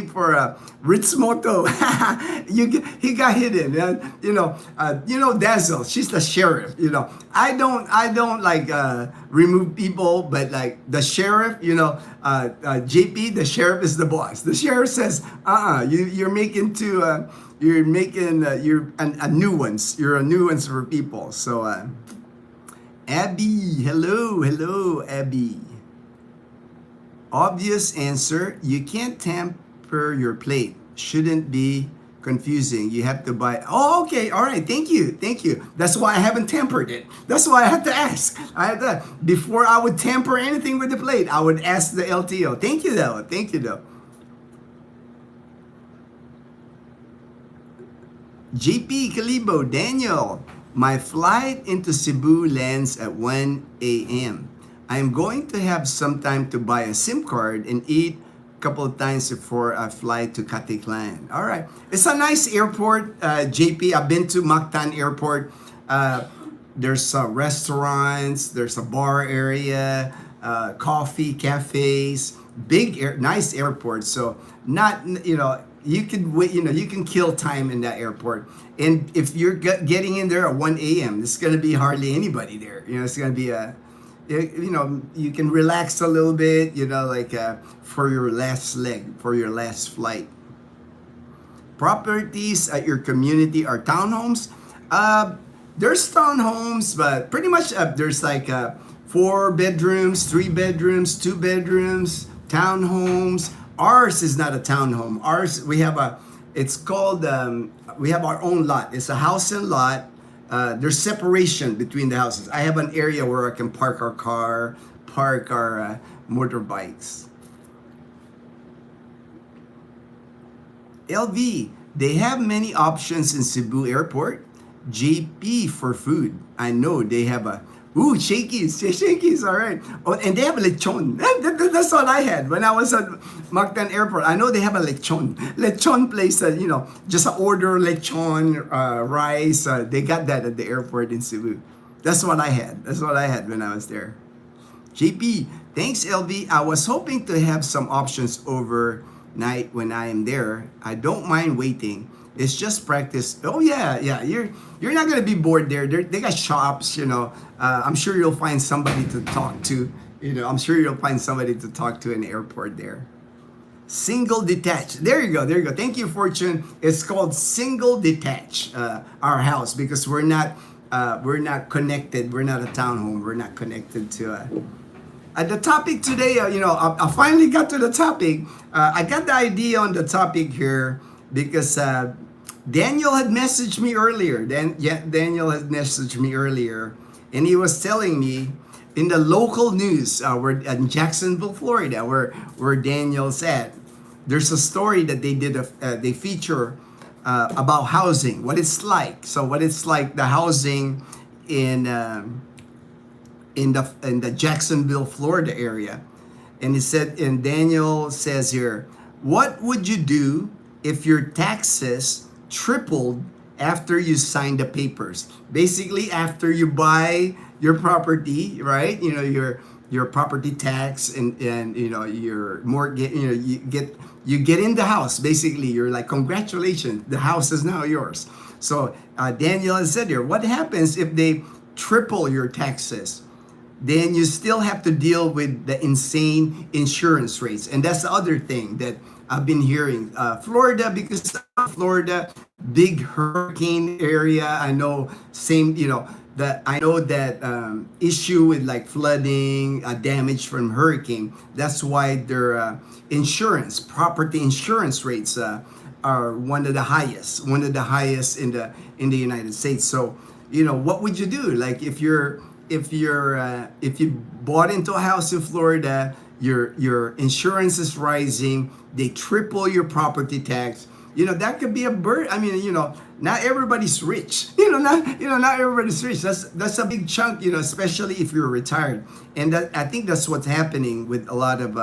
for Ritzmoto. He got hidden. Dazzle. She's the sheriff. I don't like remove people, but like the sheriff. JP, the sheriff is the boss. The sheriff says, you're making a nuisance. You're a nuisance for people. So, Abby, hello, Abby. Obvious answer, you can't tamper your plate. Shouldn't be confusing. You have to buy. Oh, okay, all right, thank you. That's why I haven't tampered it. That's why I had to ask. Before I would tamper anything with the plate, I would ask the LTO. Thank you though. JP Calibo, Daniel. My flight into Cebu lands at 1 a.m. I am going to have some time to buy a SIM card and eat a couple of times before I fly to Katiklan. All right. It's a nice airport, JP. I've been to Mactan Airport. There's restaurants, there's a bar area, coffee, cafes, nice airport. So you can kill time in that airport. And if you're getting in there at 1 a.m., there's going to be hardly anybody there. It's going to be You know, you can relax a little bit, you know, like for your last leg, for your last flight. Properties at your community are townhomes. Uh, there's townhomes, but pretty much there's like 4 bedrooms, 3 bedrooms, 2 bedrooms, townhomes. Ours is not a townhome. Ours, we have a, it's called, we have our own lot. It's a house and lot. There's separation between the houses. I have an area where I can park our car, park our motorbikes. LV, they have many options in Cebu Airport. JP for food. I know they have a, ooh, shakies, shakies, all right. Oh, and they have a lechon. That's what I had when I was at Mactan Airport. I know they have a lechon. Lechon place, you know, just order lechon, rice. They got that at the airport in Cebu. That's what I had. That's what I had when I was there. JP, thanks LV. I was hoping to have some options overnight when I am there. I don't mind waiting. It's just practice. Oh yeah, yeah. You're not gonna be bored there. They got shops, you know. I'm sure you'll find somebody to talk to. You know, I'm sure you'll find somebody to talk to in the airport there. Single detached. There you go. There you go. Thank you, Fortune. It's called single detached. Our house, because we're not connected. We're not a townhome. We're not connected to. The topic today, you know, I finally got to the topic. I got the idea on the topic here because Daniel had messaged me earlier. Daniel had messaged me earlier, and he was telling me in the local news, we're in Jacksonville, Florida, where Daniel's at. There's a story that they did. They feature about housing, what it's like. So what it's like, the housing in the Jacksonville, Florida area. And he said, and Daniel says here, what would you do if your taxes tripled after you sign the papers? Basically, after you buy your property, right? You know, your property tax and you know your mortgage. You know, you get in the house. Basically, you're like, congratulations, the house is now yours. So Daniel has said here, what happens if they triple your taxes? Then you still have to deal with the insane insurance rates. And that's the other thing that I've been hearing. Florida, because Florida, big hurricane area. I know I know that issue with like flooding, damage from hurricane. That's why their property insurance rates are one of the highest in the United States. So, you know, what would you do? Like if you bought into a house in Florida, your insurance is rising, they triple your property tax. You know, that could be a burden. I mean, you know, not everybody's rich. Not everybody's rich. That's a big chunk. You know, especially if you're retired. And I think that's what's happening with a lot of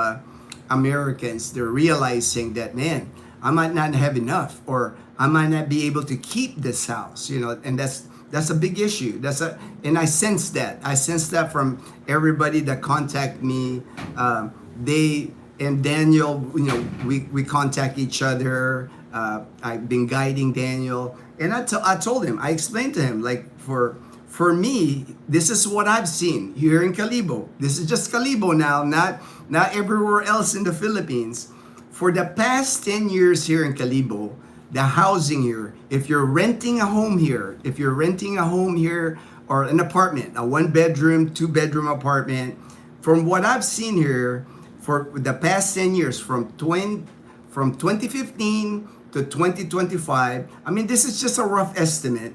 Americans. They're realizing that, man, I might not have enough, or I might not be able to keep this house. You know, and that's a big issue. And I sense that. I sense that from everybody that contact me. They and Daniel, you know, we contact each other. I've been guiding Daniel, and I told him, I explained to him, like for me, this is what I've seen here in Calibo. This is just Calibo now, not everywhere else in the Philippines. For the past 10 years here in Calibo, the housing here, if you're renting a home here, or an apartment, a 1-bedroom, 2-bedroom apartment, from what I've seen here for the past 10 years, from 2015 to 2025, I mean, this is just a rough estimate.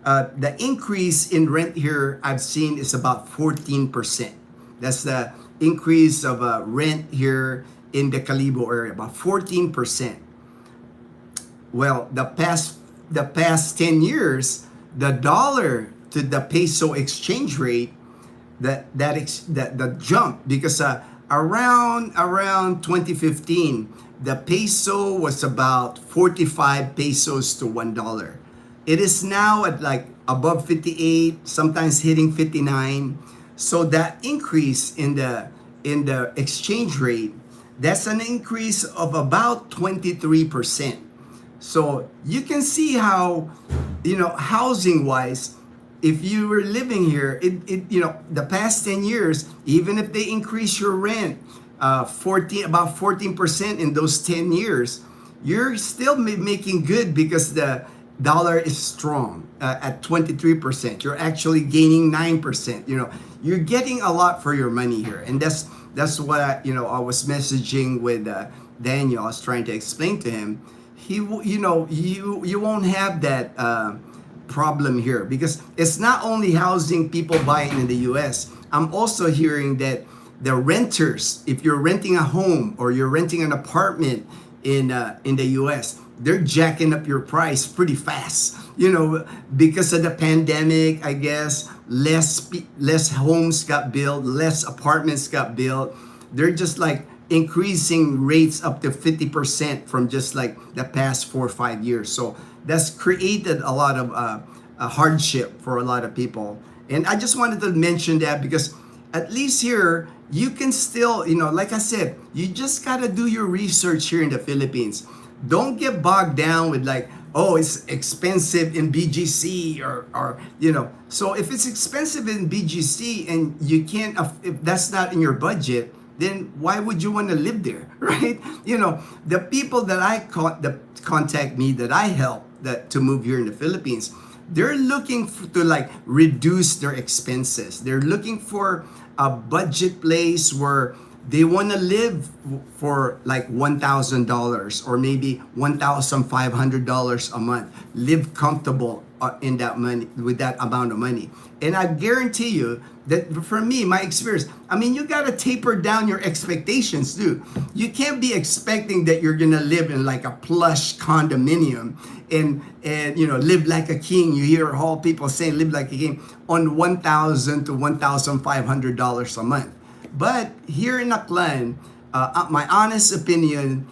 The increase in rent here I've seen is about 14%. That's the increase of rent here in the Calibo area, about 14%. Well, the past 10 years, the dollar to the peso exchange rate, the jump, because around 2015, the peso was about 45 pesos to $1. It is now at like above 58, sometimes hitting 59. So that increase in the exchange rate, that's an increase of about 23%. So you can see how, you know, housing wise, if you were living here, the past 10 years, even if they increase your rent, about 14% in those 10 years, you're still making good because the dollar is strong at 23%. You're actually gaining 9%. You're getting a lot for your money here, and that's what I was messaging with Daniel. I was trying to explain to him. You won't have that problem here because it's not only housing people buying in the U.S. I'm also hearing that the renters, if you're renting a home or you're renting an apartment in the U.S., they're jacking up your price pretty fast. Because of the pandemic, I guess less homes got built, less apartments got built. They're just like increasing rates up to 50% from just like the past 4 or 5 years. So that's created a lot of a hardship for a lot of people. And I just wanted to mention that because at least here you can still, like I said, you just got to do your research here in the Philippines. Don't get bogged down with like, oh, it's expensive in BGC or So if it's expensive in BGC and you can't, if that's not in your budget, then why would you want to live there, right? The people that that contact me, that I help to move here in the Philippines, they're looking to like reduce their expenses. They're looking for a budget place where they want to live for like $1,000 or maybe $1,500 a month. Live comfortable in that money, with that amount of money. And I guarantee you that for me, my experience, you got to taper down your expectations too. You can't be expecting that you're gonna live in like a plush condominium and live like a king. You hear all people saying live like a king on $1,000 to $1,500 a month. But here in Aklan, my honest opinion,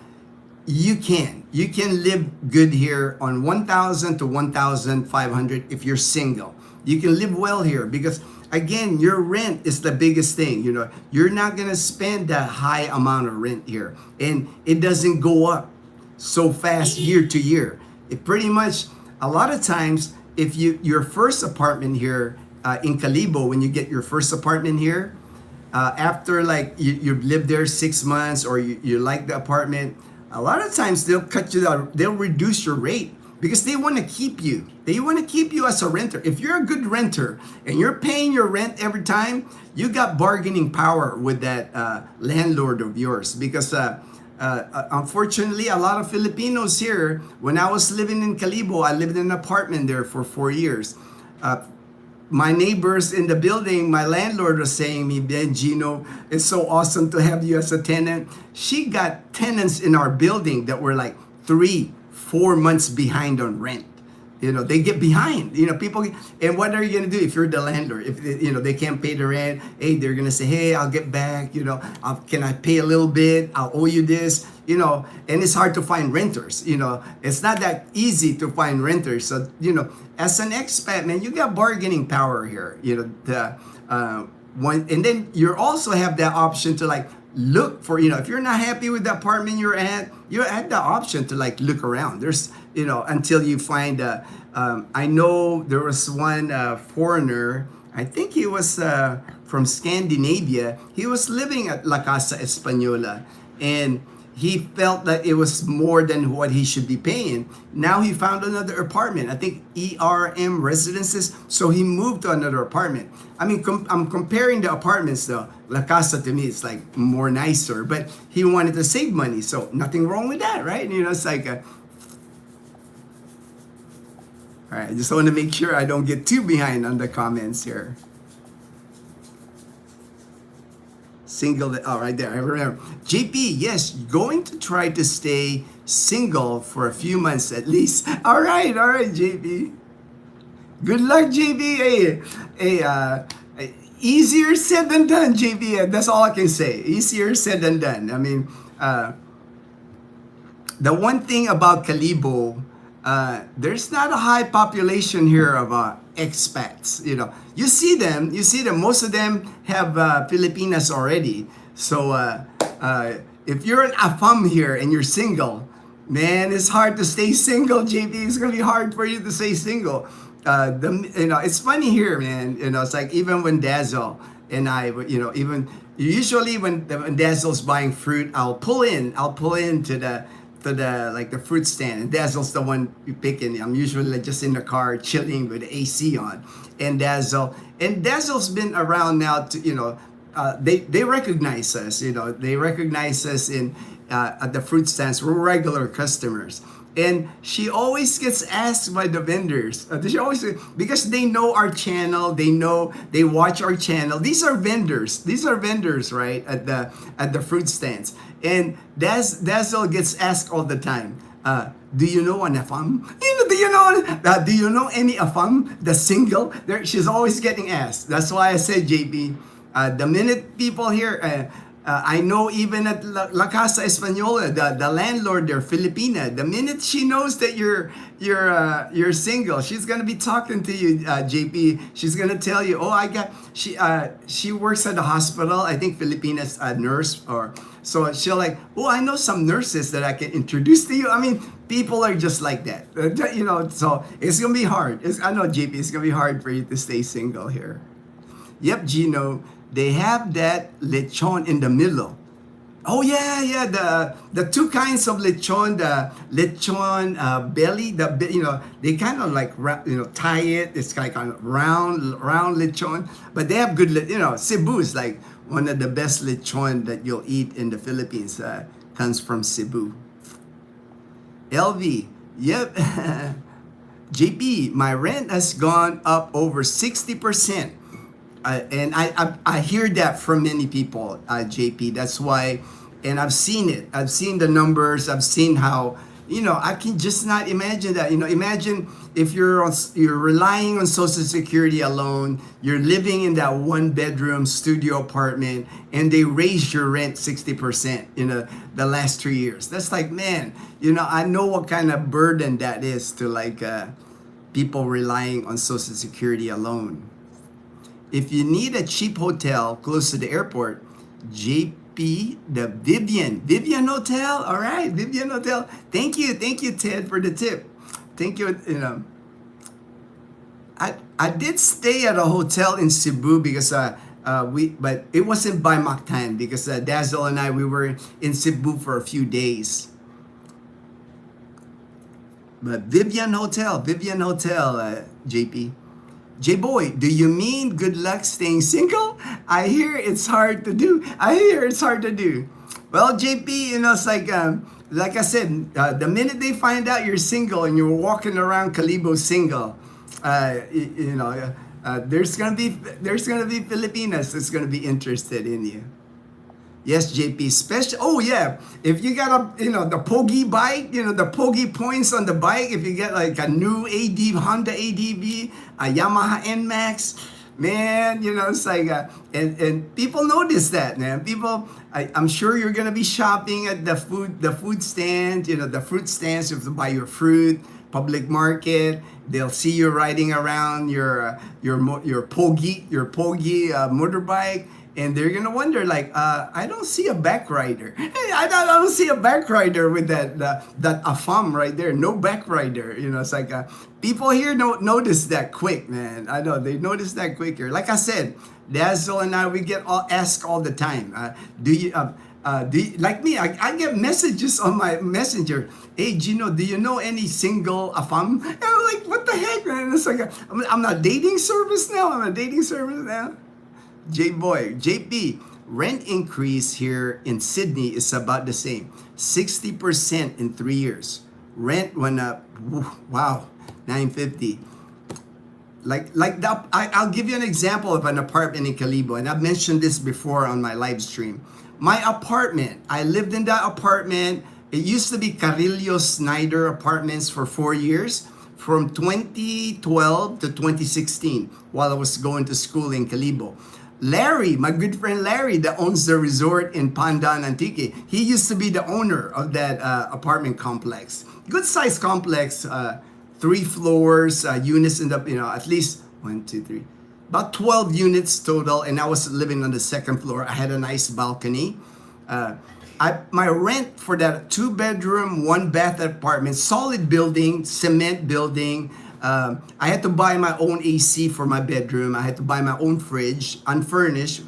you can live good here on 1,000 to 1,500 if you're single. You can live well here because again, your rent is the biggest thing. You're not gonna spend that high amount of rent here, and it doesn't go up so fast year to year. It pretty much, a lot of times, if your first apartment here in Calibo, when you get your first apartment here, after like you've lived there 6 months or you like the apartment, a lot of times they'll cut you out, they'll reduce your rate because they want to keep you. They want to keep you as a renter. If you're a good renter and you're paying your rent every time, you got bargaining power with that landlord of yours because unfortunately, a lot of Filipinos here, when I was living in Calibo, I lived in an apartment there for 4 years. My neighbors in the building, my landlord was saying me, Ben Gino, it's so awesome to have you as a tenant. She got tenants in our building that were like 3-4 months behind on rent. They get behind. People. And what are you gonna do if you're the landlord? If they can't pay the rent, hey, they're gonna say, hey, I'll get back. Can I pay a little bit? I'll owe you this. And it's hard to find renters. It's not that easy to find renters. So as an expat, man, you got bargaining power here. And then you also have that option to like look for, if you're not happy with the apartment you're at the option to like look around. There's, until you find I know there was one foreigner, I think he was from Scandinavia. He was living at La Casa Española, and he felt that it was more than what he should be paying. Now he found another apartment, I think ERM Residences, so he moved to another apartment. I'm comparing the apartments though. La Casa to me is like more nicer, but he wanted to save money, so nothing wrong with that, right? It's like all right, I just want to make sure I don't get too behind on the comments here. Single, right there, I remember. JP, yes, going to try to stay single for a few months at least. All right, JP. Good luck, JP. Hey, easier said than done, JP. That's all I can say. Easier said than done. The one thing about Calibo, there's not a high population here of expats. You see them. Most of them have Filipinas already. So if you're an AFAM here and you're single, man, it's hard to stay single, JP. It's gonna be hard for you to stay single. it's funny here, man. It's like even when Dazzle and I, even usually when Dazzle's buying fruit, I'll pull in to the like the fruit stand, and Dazzle's the one picking. I'm usually like just in the car chilling with the AC on, and Dazzle's been around now to they recognize us. They recognize us in at the fruit stands. We're regular customers. And she always gets asked by the vendors. She always, because they know our channel, they watch our channel. These are vendors. These are vendors, right? At the fruit stands. And Dazzle gets asked all the time. Do you know an afam? Do you know any afam? The single? She's always getting asked. That's why I said, JP, the minute people hear. I know even at La Casa Española, the landlord there, Filipina, the minute she knows that you're single, she's gonna be talking to you, JP. She's gonna tell you, she works at the hospital. I think Filipina's a nurse, or so she'll like, I know some nurses that I can introduce to you. I mean, people are just like that, So it's gonna be hard. I know, JP, it's gonna be hard for you to stay single here. Yep, Gino. They have that lechon in the middle. Oh yeah, the two kinds of lechon, the lechon belly, they kind of like tie it. It's like a round lechon, but they have good Cebu is like one of the best lechon that you'll eat in the Philippines. Comes from Cebu. LV, yep. JP, my rent has gone up over 60%. And I hear that from many people, JP. That's why, and I've seen it. I've seen the numbers. I've seen how, I can just not imagine that. Imagine if you're relying on Social Security alone. You're living in that one bedroom studio apartment, and they raise your rent 60%. The last 3 years. That's like, man. I know what kind of burden that is to like people relying on Social Security alone. If you need a cheap hotel close to the airport, JP, the Vivian Hotel. All right, Vivian Hotel. Thank you, Ted, for the tip. Thank you. I did stay at a hotel in Cebu because but it wasn't by Mactan because Dazzle and I, we were in Cebu for a few days. But Vivian Hotel, JP. J-Boy, do you mean good luck staying single? I hear it's hard to do. Well, JP, it's like I said, the minute they find out you're single and you're walking around Calibo single, there's gonna be Filipinas that's gonna be interested in you. Yes, JP, special. Oh yeah, if you got the Pogi bike, the Pogi points on the bike. If you get like a new Honda ADV, a Yamaha NMAX, man, it's like and people notice that, man. I'm sure you're gonna be shopping at the food stand, the fruit stands. You have to buy your fruit. Public market. They'll see you riding around your Pogi motorbike. And they're gonna wonder, like, I don't see a back rider. I don't see a back rider with that afam right there. No back rider. It's like people here don't notice that quick, man. I know they notice that quicker. Like I said, Dazzle and I, we get asked all the time. Do you like me? I get messages on my messenger. Hey, Gino, do you know any single afam? And I'm like, what the heck, man? It's like I'm not dating service now. JP, rent increase here in Sydney is about the same, 60% in 3 years. Rent went up, wow, $950. I'll give you an example of an apartment in Calibo, and I've mentioned this before on my live stream. My apartment, I lived in that apartment. It used to be Carillo Snyder Apartments for 4 years, from 2012 to 2016, while I was going to school in Calibo. Larry, my good friend Larry, that owns the resort in Pandan Antique, he used to be the owner of that apartment complex. Good sized complex, 3 floors, units in the, at least 1, 2, 3, about 12 units total. And I was living on the 2nd floor. I had a nice balcony. My rent for that 2-bedroom, 1-bath apartment, solid building, cement building, I had to buy my own AC for my bedroom. I had to buy my own fridge, unfurnished,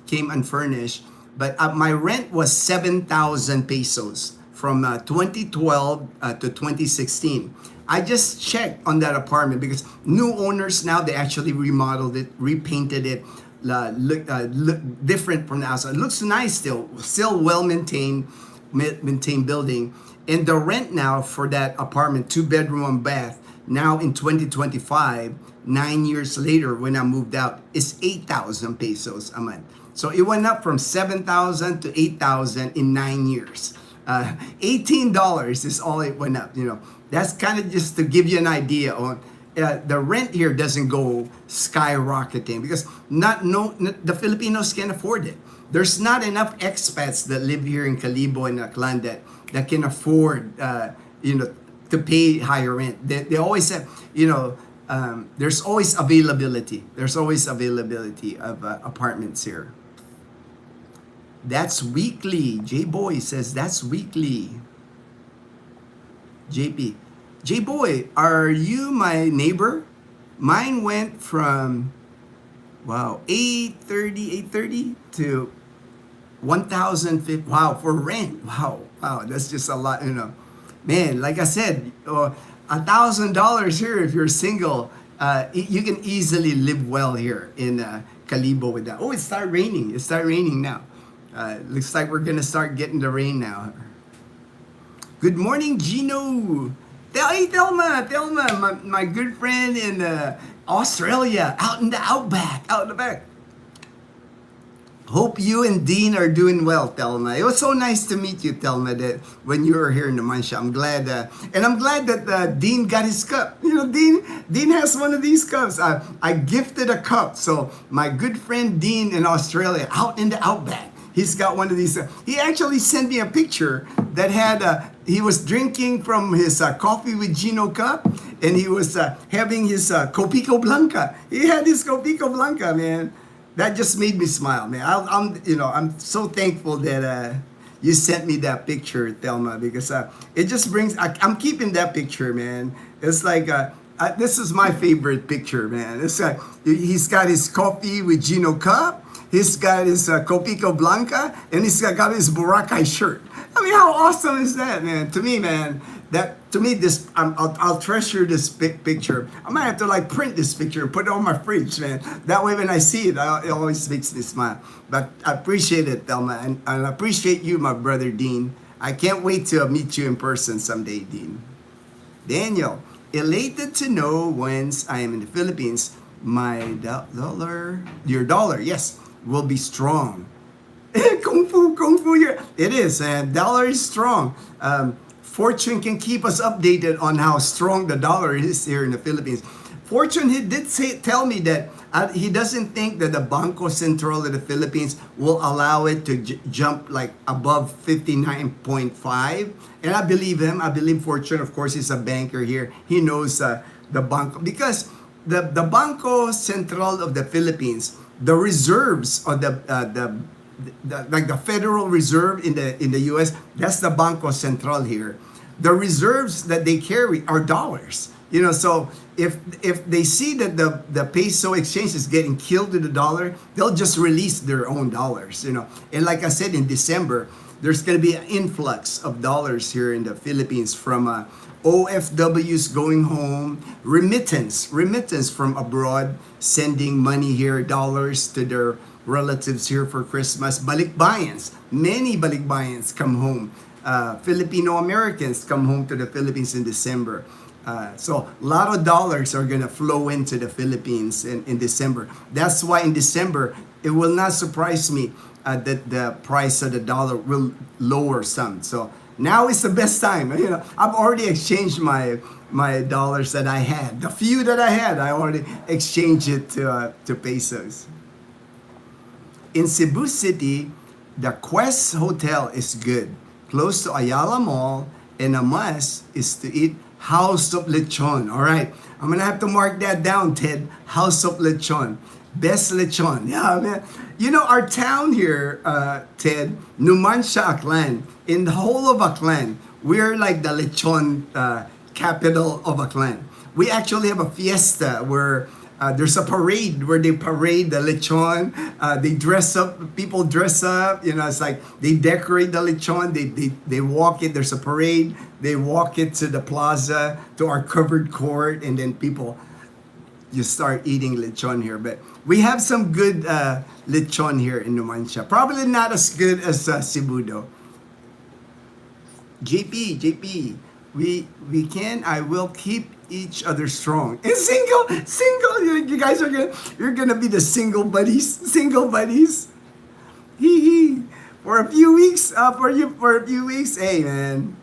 came unfurnished. But my rent was 7,000 pesos from 2012 to 2016. I just checked on that apartment because new owners now, they actually remodeled it, repainted it, look different from the outside. It looks nice still well maintained building. And the rent now for that apartment, 2 bedroom, 1 bath, now in 2025, 9 years later when I moved out, is 8,000 pesos a month. So it went up from 7,000 to 8,000 in 9 years. $18 is all it went up. That's kind of just to give you an idea on the rent here doesn't go skyrocketing because the Filipinos can't afford it. There's not enough expats that live here in Calibo and Aklan that can afford to pay higher rent. They always have there's always availability. There's always availability of apartments here. That's weekly. J-Boy says that's weekly. JP. J-Boy, are you my neighbor? Mine went from, 830 to 1,050. Wow, for rent. Wow, that's just a lot, Man, like I said, $1,000 here if you're single. You can easily live well here in Calibo with that. Oh, it started raining. It started raining now. Looks like we're gonna start getting the rain now. Good morning, Gino. Hey, Thelma, my good friend in Australia, out in the outback, out in the back. Hope you and Dean are doing well, Thelma. It was so nice to meet you, Thelma, that when you were here in Numancia. I'm glad, and I'm glad that Dean got his cup. Dean has one of these cups. I gifted a cup, so my good friend Dean in Australia, out in the outback, he's got one of these. He actually sent me a picture that had, he was drinking from his coffee with Gino cup, and he was having his Copico Blanca. He had his Copico Blanca, man. That just made me smile, man. I'm so thankful that you sent me that picture, Thelma, because it just brings. I'm keeping that picture, man. It's like this is my favorite picture, man. It's he's got his coffee with Gino cup. He's got his Copico Blanca, and he's got his Boracay shirt. I mean, how awesome is that, man? To me, man, this I'll treasure this picture. I might have to print this picture and put it on my fridge, man. That way, when I see it, it always makes me smile. But I appreciate it, Thelma, and I appreciate you, my brother Dean. I can't wait to meet you in person someday, Dean. Daniel, elated to know once I am in the Philippines, my your dollar, yes, will be strong. Kung fu, it is, and dollar is strong. Fortune can keep us updated on how strong the dollar is here in the Philippines. Fortune, he did tell me that he doesn't think that the Bangko Sentral of the Philippines will allow it to jump above 59.5. And I believe him. I believe Fortune. Of course, he's a banker here. He knows the Bangko, because the Bangko Sentral of the Philippines, the reserves of the Federal Reserve in the US, that's the Bangko Sentral here. The reserves that they carry are dollars. So if they see that the peso exchange is getting killed to the dollar, they'll just release their own dollars. And like I said, in December, there's going to be an influx of dollars here in the Philippines from OFWs going home, remittance from abroad, sending money here, dollars to their relatives here for Christmas. Balikbayans, many balikbayans come home. Filipino Americans come home to the Philippines in December. So a lot of dollars are going to flow into the Philippines in December. That's why in December, it will not surprise me that the price of the dollar will lower some. So now is the best time. I've already exchanged my dollars that I had. The few that I had, I already exchanged it to pesos. In Cebu City, the Quest Hotel is good, close to Ayala Mall, and a must is to eat House of Lechon. All right, I'm gonna have to mark that down, Ted. House of Lechon, best lechon. Yeah, man. Our town here, Ted, Numancia, Aklan. In the whole of Aklan, we're like the lechon capital of Aklan. We actually have a fiesta where there's a parade where they parade the lechon. They dress up, people dress up. You know, it's like they decorate the lechon. They walk it. There's a parade. They walk it to the plaza, to our covered court, and then people you start eating lechon here. But we have some good lechon here in Numancia. Probably not as good as Cebu though. JP, we can. I will keep each other strong. And single. You guys are you're gonna be the single buddies. Hee hee. For a few weeks, for a few weeks. Hey man,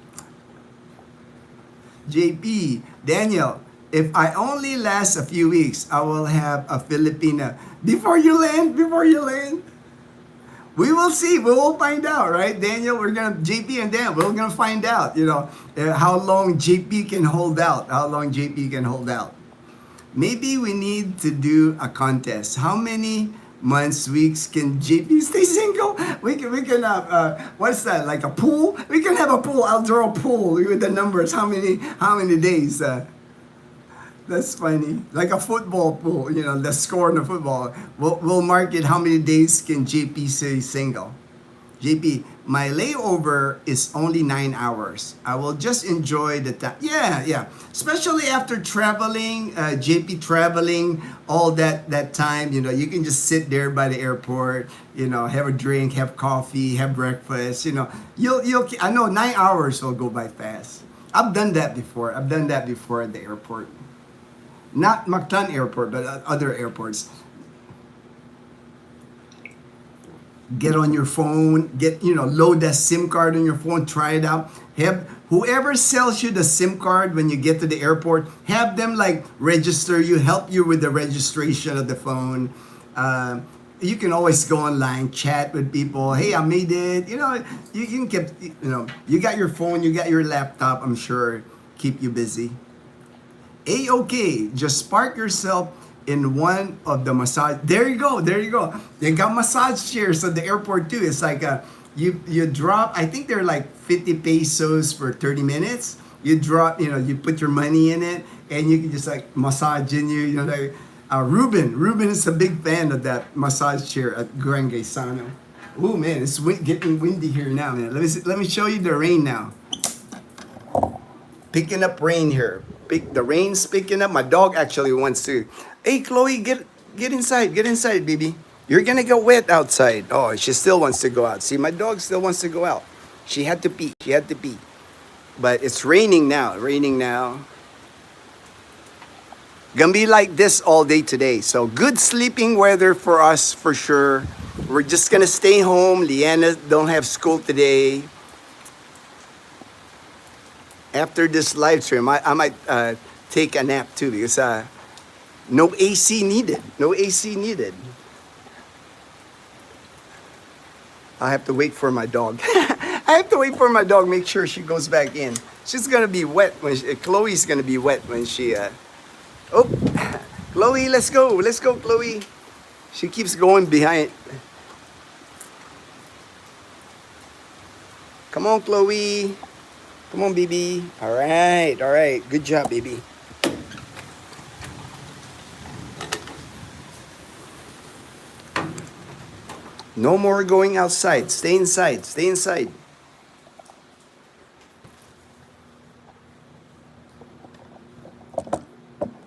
JP, Daniel. If I only last a few weeks, I will have a Filipina. Before you land. We will see. We will find out, right, Daniel? JP and Dan. We're gonna find out. You know how long JP can hold out. Maybe we need to do a contest. How many months, weeks can JP stay single? We can have what's that? Like a pool? We can have a pool. I'll draw a pool with the numbers. How many days? That's funny. Like a football pool, you know, the score in the football. We'll mark it how many days can JP stay single. JP, my layover is only 9 hours. I will just enjoy the time. Yeah. Especially after traveling, JP traveling all that time, you know, you can just sit there by the airport, you know, have a drink, have coffee, have breakfast, you know. I know 9 hours will go by fast. I've done that before at the airport. Not Mactan Airport, but other airports. Get on your phone, load that SIM card on your phone, try it out. Have whoever sells you the SIM card when you get to the airport, have them like register you, help you with the registration of the phone. You can always go online, chat with people. Hey, I made it. You know, you can keep, you got your phone, you got your laptop, I'm sure, keep you busy. A-okay, just park yourself in one of the massage. There you go. They got massage chairs at the airport too. It's like you drop. I think they're like 50 pesos for 30 minutes. You drop. You put your money in it, and you can just like massage in you. You know, like Ruben is a big fan of that massage chair at Barangay Sano. Oh man, it's getting windy here now, man. Let me show you the rain now. Picking up rain here. The rain's picking up. My dog actually wants to. Hey, Chloe, get inside. Get inside, baby. You're gonna get wet outside. Oh, she still wants to go out. See, my dog still wants to go out. She had to pee. But it's raining now. Gonna be like this all day today. So good sleeping weather for us for sure. We're just gonna stay home. Leanna don't have school today. After this live stream, I might take a nap too because no AC needed. I have to wait for my dog. Make sure she goes back in. She's gonna be wet when Chloe's gonna be wet when she. Oh, Chloe, let's go, Chloe. She keeps going behind. Come on, Chloe. Come on, baby. All right. Good job, baby. No more going outside. Stay inside.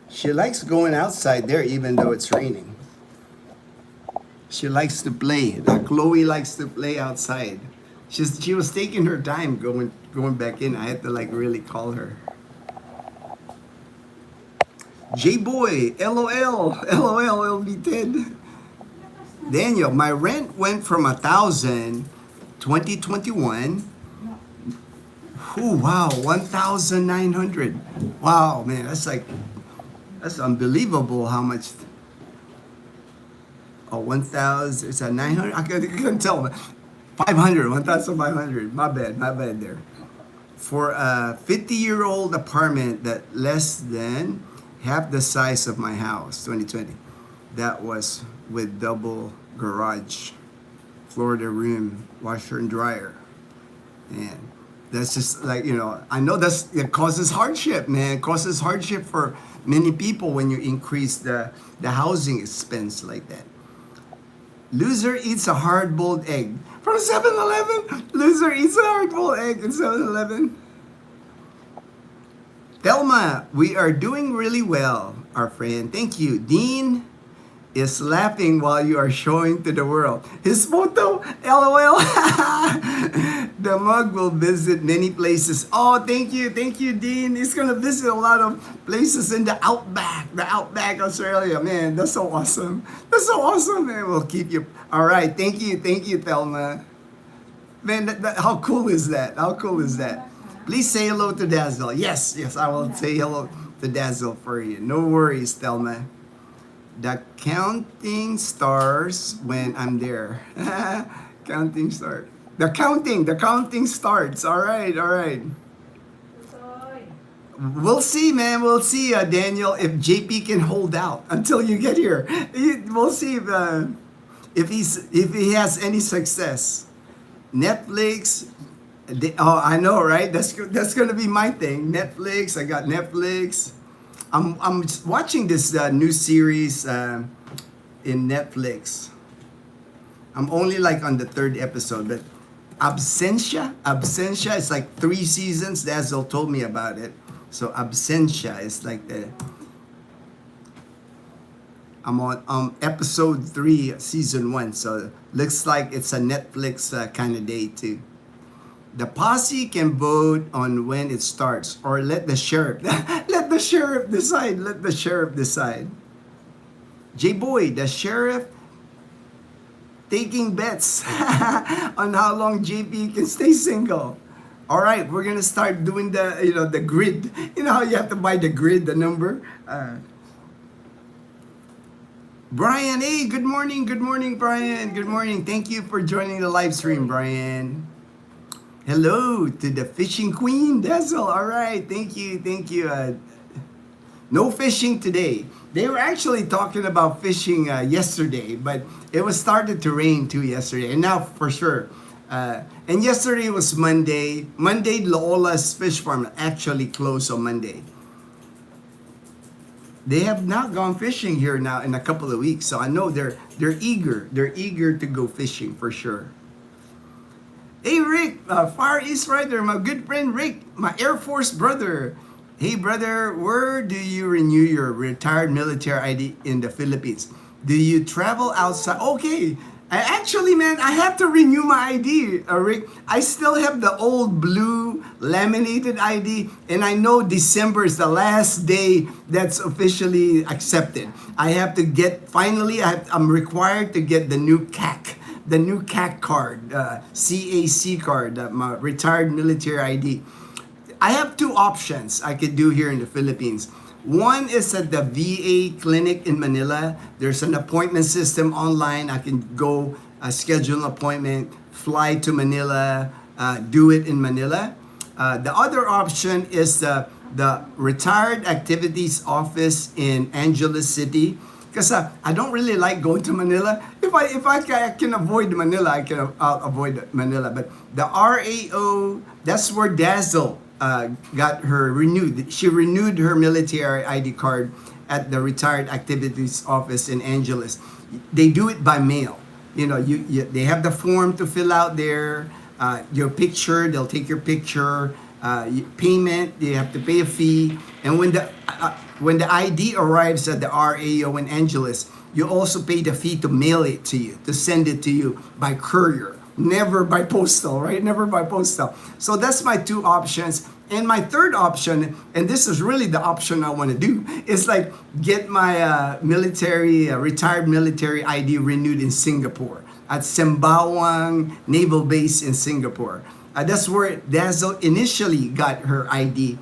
She likes going outside there even though it's raining. She likes to play. Chloe likes to play outside. She was taking her time going back in. I had to like really call her. J-Boy, LOL, LB10. Daniel, my rent went from 1,000 2021. Oh wow, 1,900. Wow, man, that's unbelievable how much. Oh, 1,000. It's a 900. I couldn't tell. 500, 1,500. My bad there. For a 50-year-old apartment that less than half the size of my house, 2020. That was with double garage, Florida room, washer and dryer. Man, That's just like, I know it causes hardship, man. It causes hardship for many people when you increase the housing expense like that. Loser eats a hard-boiled egg from 7-Eleven. Loser eats a hard-boiled egg in 7-Eleven. Thelma, we are doing really well, our friend. Thank you. Dean is laughing while you are showing to the world his photo. LOL. The mug will visit many places. Oh, thank you, Dean. He's gonna visit a lot of places in the outback Australia. Man, that's so awesome. That's so awesome, man. We'll keep you. All right, thank you, Thelma. Man, how cool is that? How cool is that? Please say hello to Dazzle. Yes, I will say hello to Dazzle for you. No worries, Thelma. The counting starts when I'm there. Counting start. The counting starts. All right. We'll see, man. We'll see, Daniel, if JP can hold out until you get here. We'll see if he has any success. Netflix. I know, right? That's gonna be my thing. Netflix. I got Netflix. I'm watching this new series in Netflix. I'm only like on the 3rd episode, but Absentia is like 3 seasons. Dazzle told me about it. So Absentia is like I'm on episode 3, season 1. So looks like it's a Netflix kind of day too. The posse can vote on when it starts, or let the sheriff decide. Let the sheriff decide. J-Boy, the sheriff taking bets on how long JP can stay single. All right, we're gonna start doing the grid. You know how you have to buy the grid, the number. Brian, hey, good morning, Brian. Good morning. Thank you for joining the live stream, Brian. Hello to the fishing queen, Dazzle. All right, thank you. No fishing today. They were actually talking about fishing yesterday, but it was started to rain too yesterday, and now for sure. And yesterday was Monday. Loola's fish farm actually closed on Monday. They have not gone fishing here now in a couple of weeks, so I know they're eager. They're eager to go fishing for sure. Hey Rick, Far East Rider, my good friend Rick, my Air Force brother. Hey brother, where do you renew your retired military ID in the Philippines? Do you travel outside? Okay, man, I have to renew my ID, Rick. I still have the old blue laminated ID, and I know December is the last day that's officially accepted. I have to get, finally, I'm required to get the new CAC. The new CAC card, CAC card, my retired military ID. I have 2 options I could do here in the Philippines. One is at the VA clinic in Manila. There's an appointment system online. I can go schedule an appointment, fly to Manila, do it in Manila. The other option is the Retired Activities Office in Angeles City. Because I don't really like going to Manila. If I can avoid Manila, I'll avoid Manila. But the RAO, that's where Dazzle got her renewed. She renewed her military ID card at the Retired Activities Office in Angeles. They do it by mail. They have the form to fill out there. Your picture, they'll take your picture. Payment, you have to pay a fee. And when the ID arrives at the RAO in Angeles, you also pay the fee to mail it to you, to send it to you by courier, never by postal, right? Never by postal. So that's my 2 options. And my 3rd option, and this is really the option I want to do, is like get my retired military ID renewed in Singapore, at Sembawang Naval Base in Singapore. That's where Dazzle initially got her ID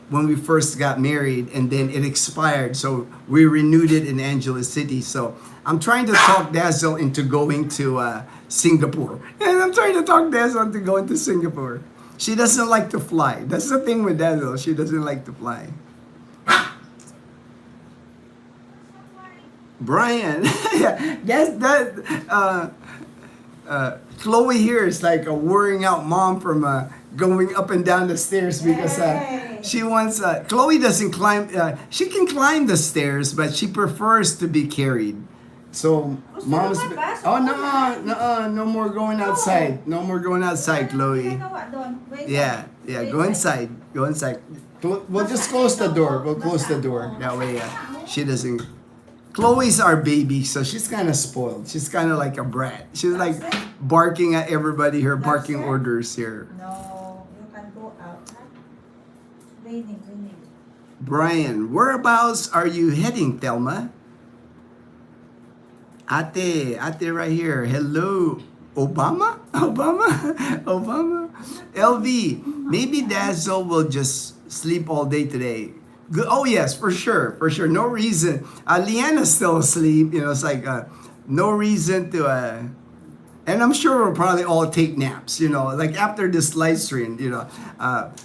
when we first got married, and then it expired. So we renewed it in Angeles City. So I'm trying to talk Dazzle into going to Singapore. And I'm trying to talk Dazzle into going to Singapore. She doesn't like to fly. That's the thing with Dazzle. She doesn't like to fly. Brian, yeah, Chloe here is like a worrying out mom from going up and down the stairs because she wants. Chloe doesn't climb. She can climb the stairs, but she prefers to be carried. So mom's. Oh no, no, no more going outside. No more going outside, Chloe. Yeah, yeah. Go inside. Go inside. We'll just close the door. We'll close the door. That way, she doesn't. Chloe's our baby, so she's kind of spoiled. She's kind of like a brat. She's like barking at everybody here, barking orders here. No, you can go out. Raining. Brian, whereabouts are you heading, Thelma? Ate right here. Hello. Obama? LV, maybe Dazzle will just sleep all day today. Good. Oh yes, for sure. No reason. Leanna's still asleep. It's like no reason to. And I'm sure we'll probably all take naps. Like after this live stream.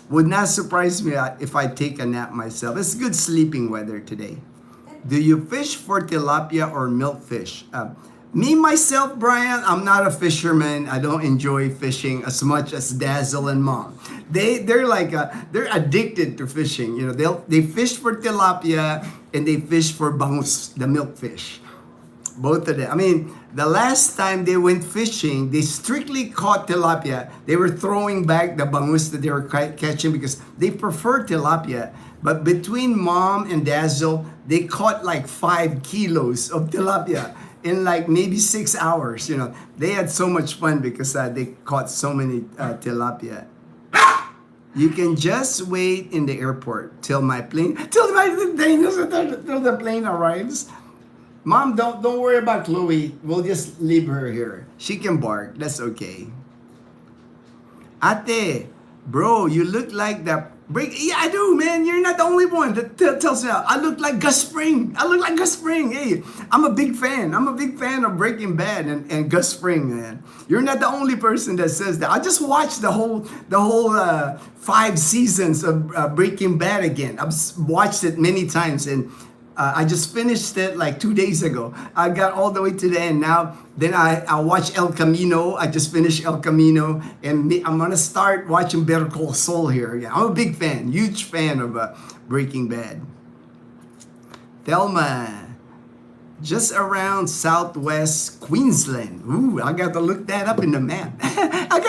Would not surprise me if I take a nap myself. It's good sleeping weather today. Do you fish for tilapia or milkfish? Me, myself, Brian, I'm not a fisherman. I don't enjoy fishing as much as Dazzle and Mom. They're like they're addicted to fishing. They fish for tilapia and they fish for bangus, the milkfish. Both of them. I mean, the last time they went fishing, they strictly caught tilapia. They were throwing back the bangus that they were catching because they prefer tilapia. But between Mom and Dazzle, they caught like 5 kilos of tilapia in like maybe 6 hours. They had so much fun because they caught so many tilapia. You can just wait in the airport till the plane arrives. Mom, don't worry about Chloe. We'll just leave her here. She can bark. That's okay. Ate, bro, you look like that. Yeah, I do, man. You're not the only one that tells me I look like Gus Fring. Hey, I'm a big fan. I'm a big fan of Breaking Bad and Gus Fring, man. You're not the only person that says that. I just watched the whole 5 seasons of Breaking Bad again. I've watched it many times and I just finished it like 2 days ago. I got all the way to the end now. Then I watched El Camino. I just finished El Camino. And I'm going to start watching Better Call Saul here. Yeah, I'm a big fan, huge fan of Breaking Bad. Thelma, just around southwest Queensland. Ooh, I got to look that up in the map. I'm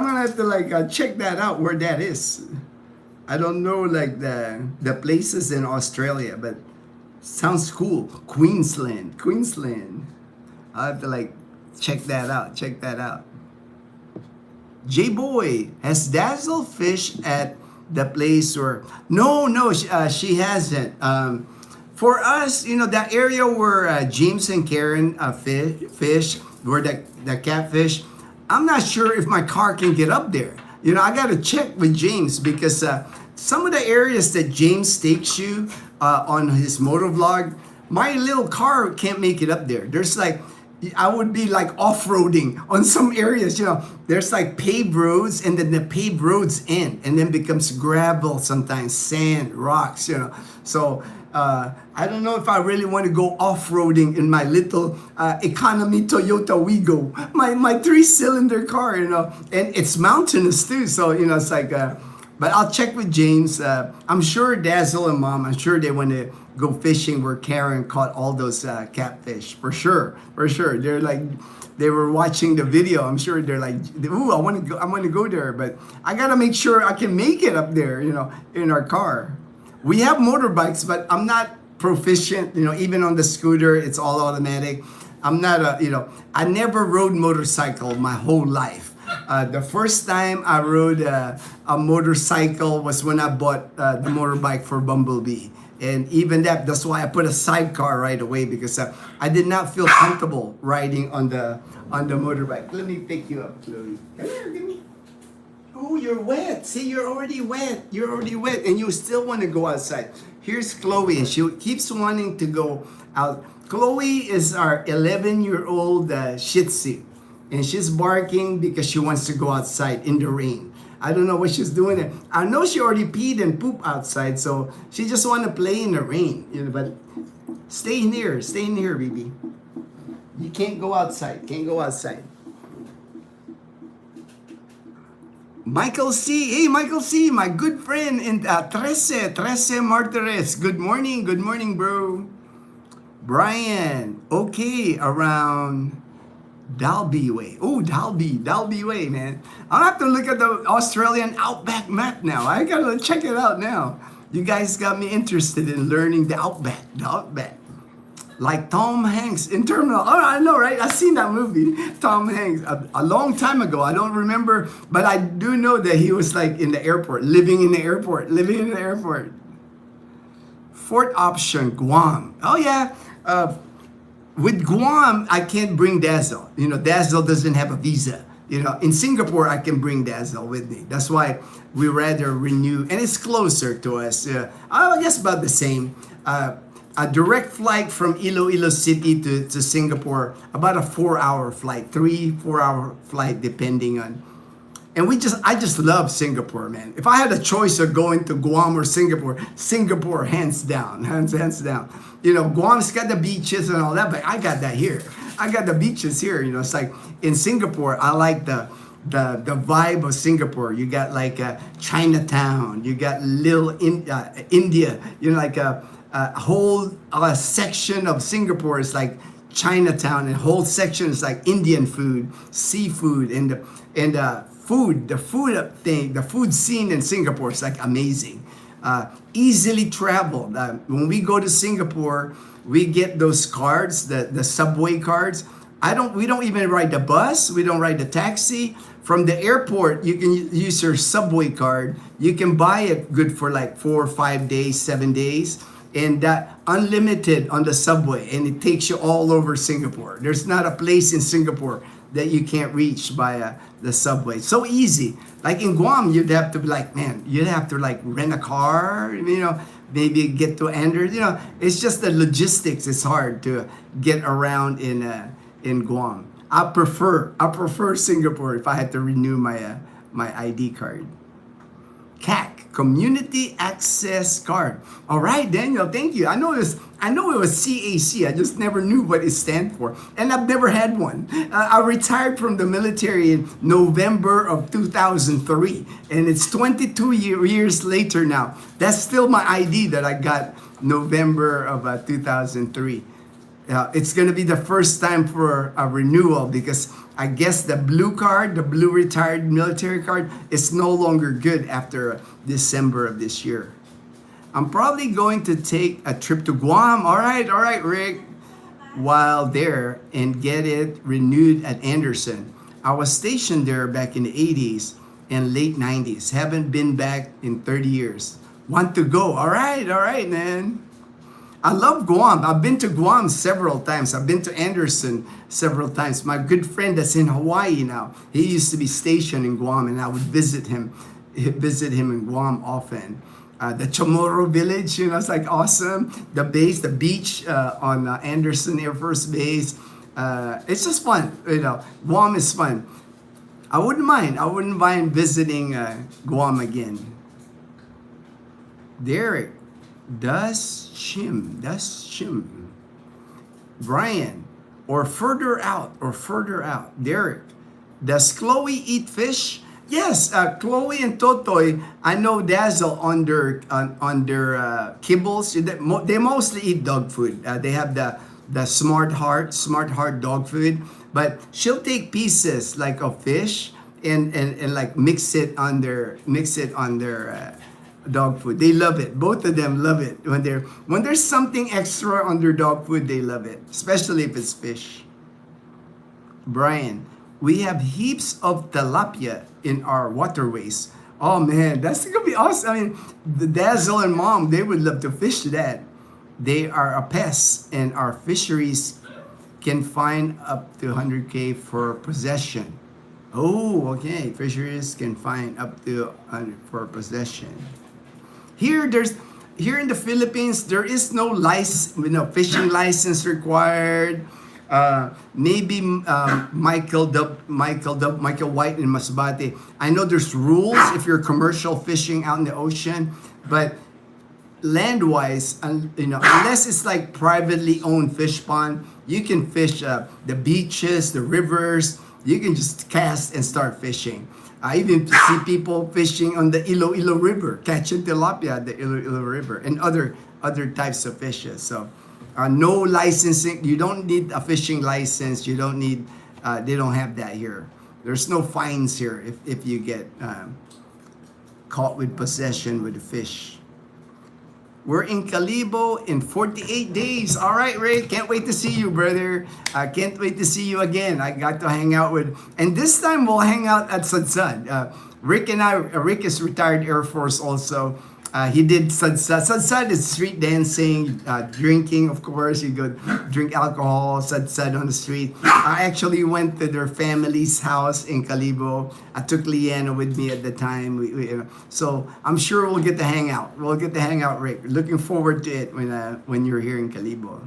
going to have to check that out where that is. I don't know like the places in Australia, but sounds cool. Queensland. I'll have to check that out. J-Boy, has Dazzle fished at the place where... No, she hasn't. For us, that area where James and Karen fish, where the catfish, I'm not sure if my car can get up there. I got to check with James because some of the areas that James takes you on his motovlog, my little car can't make it up there. There's I would be off-roading on some areas, There's paved roads and then the paved roads end and then becomes gravel sometimes, sand, rocks, So I don't know if I really want to go off-roading in my little economy Toyota Wigo, my 3-cylinder car, and it's mountainous too. So, it's but I'll check with James. I'm sure Dazzle and Mom, I'm sure they want to go fishing where Karen caught all those catfish. For sure. They're they were watching the video. I'm sure they're ooh, I want to go there, but I got to make sure I can make it up there, in our car. We have motorbikes, but I'm not proficient, even on the scooter, it's all automatic. I'm not I never rode motorcycle my whole life. The first time I rode a motorcycle was when I bought the motorbike for Bumblebee. And even that's why I put a sidecar right away because I did not feel comfortable riding on the motorbike. Let me pick you up, Chloe. Come here, give me. Oh, you're wet. See, you're already wet. And you still want to go outside. Here's Chloe, and she keeps wanting to go out. Chloe is our 11-year-old Shih Tzu. And she's barking because she wants to go outside in the rain. I don't know what she's doing there. I know she already peed and pooped outside, so she just want to play in the rain. But stay in here, baby. You can't go outside. Michael C. Hey, Michael C., my good friend in Trece Martires. Good morning, bro. Brian, okay, around Dalby Way. Oh, Dalby Way, man. I'll have to look at the Australian Outback map now. I gotta check it out now. You guys got me interested in learning the Outback. Like Tom Hanks in Terminal. Oh, I know, right? I've seen that movie, Tom Hanks, a long time ago. I don't remember, but I do know that he was like in the airport, living in the airport. Fourth option, Guam. Oh, yeah. With Guam, I can't bring Dazzle. Dazzle doesn't have a visa. In Singapore, I can bring Dazzle with me. That's why we rather renew, and it's closer to us. I guess about the same. A direct flight from Iloilo City to Singapore, about a 4-hour flight, 3-4 hour flight, depending on. And I just love Singapore, man. If I had a choice of going to Guam or Singapore, hands down. Guam's got the beaches and all that, but I got that here. I got the beaches here. It's like in Singapore, I like the vibe of Singapore. You got like Chinatown. You got little India. Like a whole section of Singapore is like Chinatown, and whole section is like Indian food, seafood, and the food scene in Singapore is like amazing. Easily traveled. When we go to Singapore, we get those cards, the subway cards. We don't even ride the bus. We don't ride the taxi. From the airport, you can use your subway card. You can buy it good for like 4 or 5 days, 7 days. And that unlimited on the subway, and it takes you all over Singapore. There's not a place in Singapore that you can't reach by the subway. So easy. Like in Guam, you'd have to be like, man, you'd have to like rent a car, maybe get to Anders. It's just the logistics. It's hard to get around in Guam. I prefer Singapore if I had to renew my ID card. CAC, Community Access Card. All right, Daniel, thank you. I know it was CAC. I just never knew what it stands for, and I've never had one. I retired from the military in November of 2003, and it's 22 years later now. That's still my ID that I got November of 2003. It's going to be the first time for a renewal because I guess the blue retired military card, is no longer good after December of this year. I'm probably going to take a trip to Guam. All right, Rick. While there and get it renewed at Anderson. I was stationed there back in the 80s and late 90s. Haven't been back in 30 years. Want to go? All right, man. I love Guam. I've been to Guam several times. I've been to Anderson several times. My good friend that's in Hawaii now, he used to be stationed in Guam, and I would visit him in Guam often. The Chamorro village, it's like awesome. The beach on Anderson Air Force Base. It's just fun, Guam is fun. I wouldn't mind visiting Guam again. Derek. Das Chim. Brian, or further out. Derek, does Chloe eat fish? Yes, Chloe and Totoy, I know Dazzle on their kibbles. They mostly eat dog food. They have the Smart Heart dog food, but she'll take pieces like of fish and like mix it on their dog food. They love it. Both of them love it. When there's something extra on their dog food, they love it, especially if it's fish. Brian, we have heaps of tilapia in our waterways. Oh man, that's gonna be awesome. I mean, the Dazzle and Mom, they would love to fish that. They are a pest, and our fisheries can fine up to 100K for possession. Oh, okay. Fisheries can fine up to 100 for possession. Here in the Philippines, there is no fishing license required. Maybe Michael White in Masbate. I know there's rules if you're commercial fishing out in the ocean, but land-wise, unless it's like privately owned fish pond, you can fish the beaches, the rivers. you can just cast and start fishing. I even see people fishing on the Iloilo River, catching tilapia at the Iloilo River, and other types of fishes. So, no licensing. You don't need a fishing license. You don't need. They don't have that here. There's no fines here if you get caught with possession with a fish. We're in Calibo in 48 days. All right, Ray. Can't wait to see you, brother. I can't wait to see you again. I got to hang out with, and this time we'll hang out at Sadsad. Rick and I, Rick is retired Air Force also. He did Sadsad. Sadsad is street dancing, drinking, of course. You go drink alcohol, Sadsad on the street. I actually went to their family's house in Calibo. I took Leanna with me at the time. So I'm sure we'll get to hang out. We'll get to hang out, Rick. Looking forward to it when you're here in Calibo.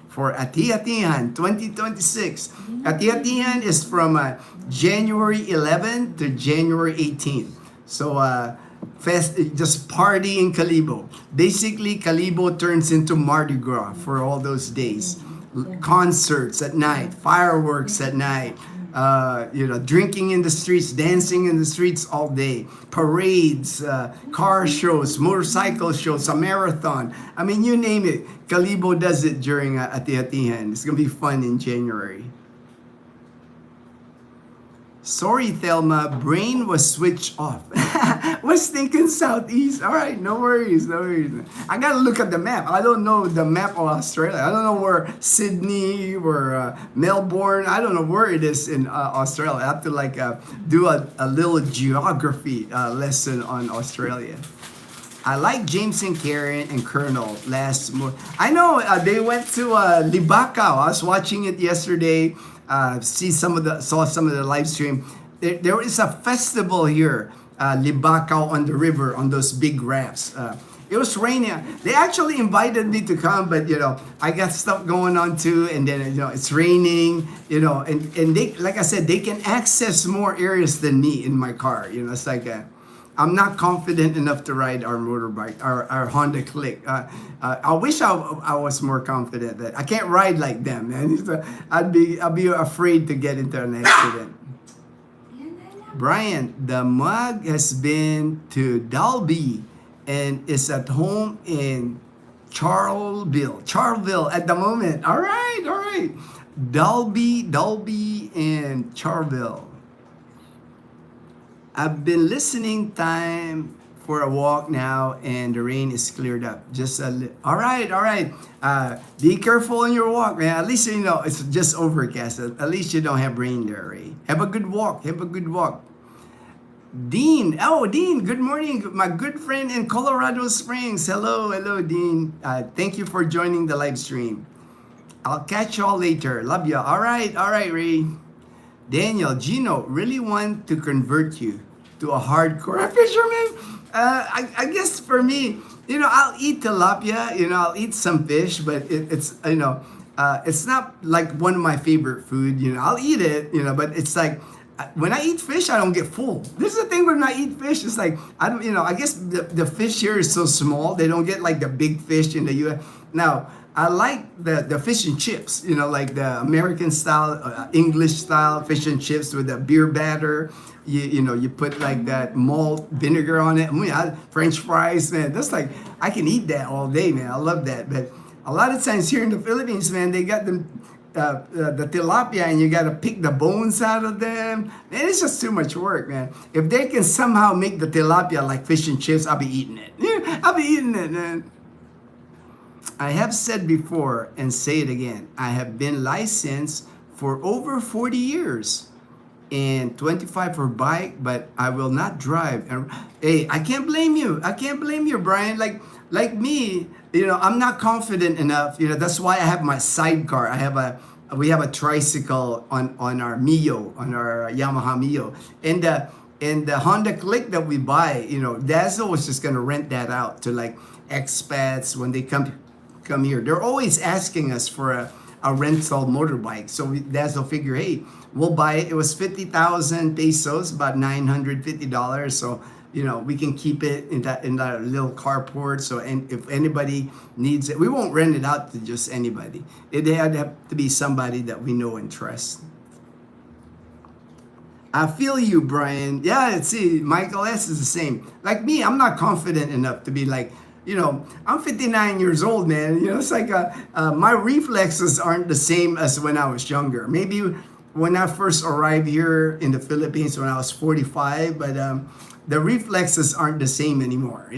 For Ati-Atihan 2026. Ati-Atihan is from January 11th to January 18th. So, just party in Calibo. Basically, Calibo turns into Mardi Gras for all those days. Concerts at night, fireworks at night, drinking in the streets, dancing in the streets all day, parades, car shows, motorcycle shows, a marathon. I mean, you name it. Calibo does it during Ati-Atihan. It's gonna be fun in January. Sorry, Thelma, brain was switched off. Was thinking southeast. All right, no worries, no worries. I gotta look at the map. I don't know the map of Australia. I don't know where Sydney, where Melbourne. I don't know where it is in Australia. I have to do a little geography lesson on Australia. I like James and Karen and Colonel last month. I know they went to Libacao. I was watching it yesterday. Saw some of the live stream. There is a festival here, Libacao on the river on those big rafts. It was raining. They actually invited me to come, but I got stuff going on too, and then it's raining. And they, like I said, they can access more areas than me in my car. It's like I'm not confident enough to ride our motorbike, our Honda Click. I wish I was more confident that I can't ride like them, man. I'd be afraid to get into an accident. Brian, the mug has been to Dalby and is at home in Charleville at the moment. All right. Dalby and Charleville. I've been listening time for a walk now, and the rain is cleared up. All right. Be careful on your walk, man. At least it's just overcast. At least you don't have rain there, Ray. Have a good walk. Dean. Oh, Dean. Good morning, my good friend in Colorado Springs. Hello, Dean. Thank you for joining the live stream. I'll catch y'all later. Love ya. All right, Ray. Daniel, Gino, really want to convert you to a hardcore fisherman? I guess for me, I'll eat tilapia, I'll eat some fish, but it's not like one of my favorite food, I'll eat it, but it's like, when I eat fish, I don't get full. This is the thing when I eat fish, it's like, I guess the fish here is so small, they don't get like the big fish in the U.S. Now, I like the fish and chips, like the American style, English style fish and chips with the beer batter. You put like that malt vinegar on it. French fries, man. That's like, I can eat that all day, man. I love that. But a lot of times here in the Philippines, man, they got the tilapia and you got to pick the bones out of them. Man, it's just too much work, man. If they can somehow make the tilapia like fish and chips, I'll be eating it. I'll be eating it, man. I have said before and say it again, I have been licensed for over 40 years and 25 for bike, but I will not drive. And hey, I can't blame you. Brian. Like me, I'm not confident enough. That's why I have my sidecar. We have a tricycle on our Mio, on our Yamaha Mio. And the Honda Click that we buy, Dazzle was just gonna rent that out to like expats when they come here. They're always asking us for a rental motorbike. So that's the figure, hey, we'll buy it. It was 50,000 pesos, about $950. So, we can keep it in that little carport. So, and if anybody needs it, we won't rent it out to just anybody. It had to be somebody that we know and trust. I feel you, Brian. Yeah, see, Michael S. is the same. Like me, I'm not confident enough to be like, I'm 59 years old, man. It's like my reflexes aren't the same as when I was younger. Maybe when I first arrived here in the Philippines when I was 45, but the reflexes aren't the same anymore.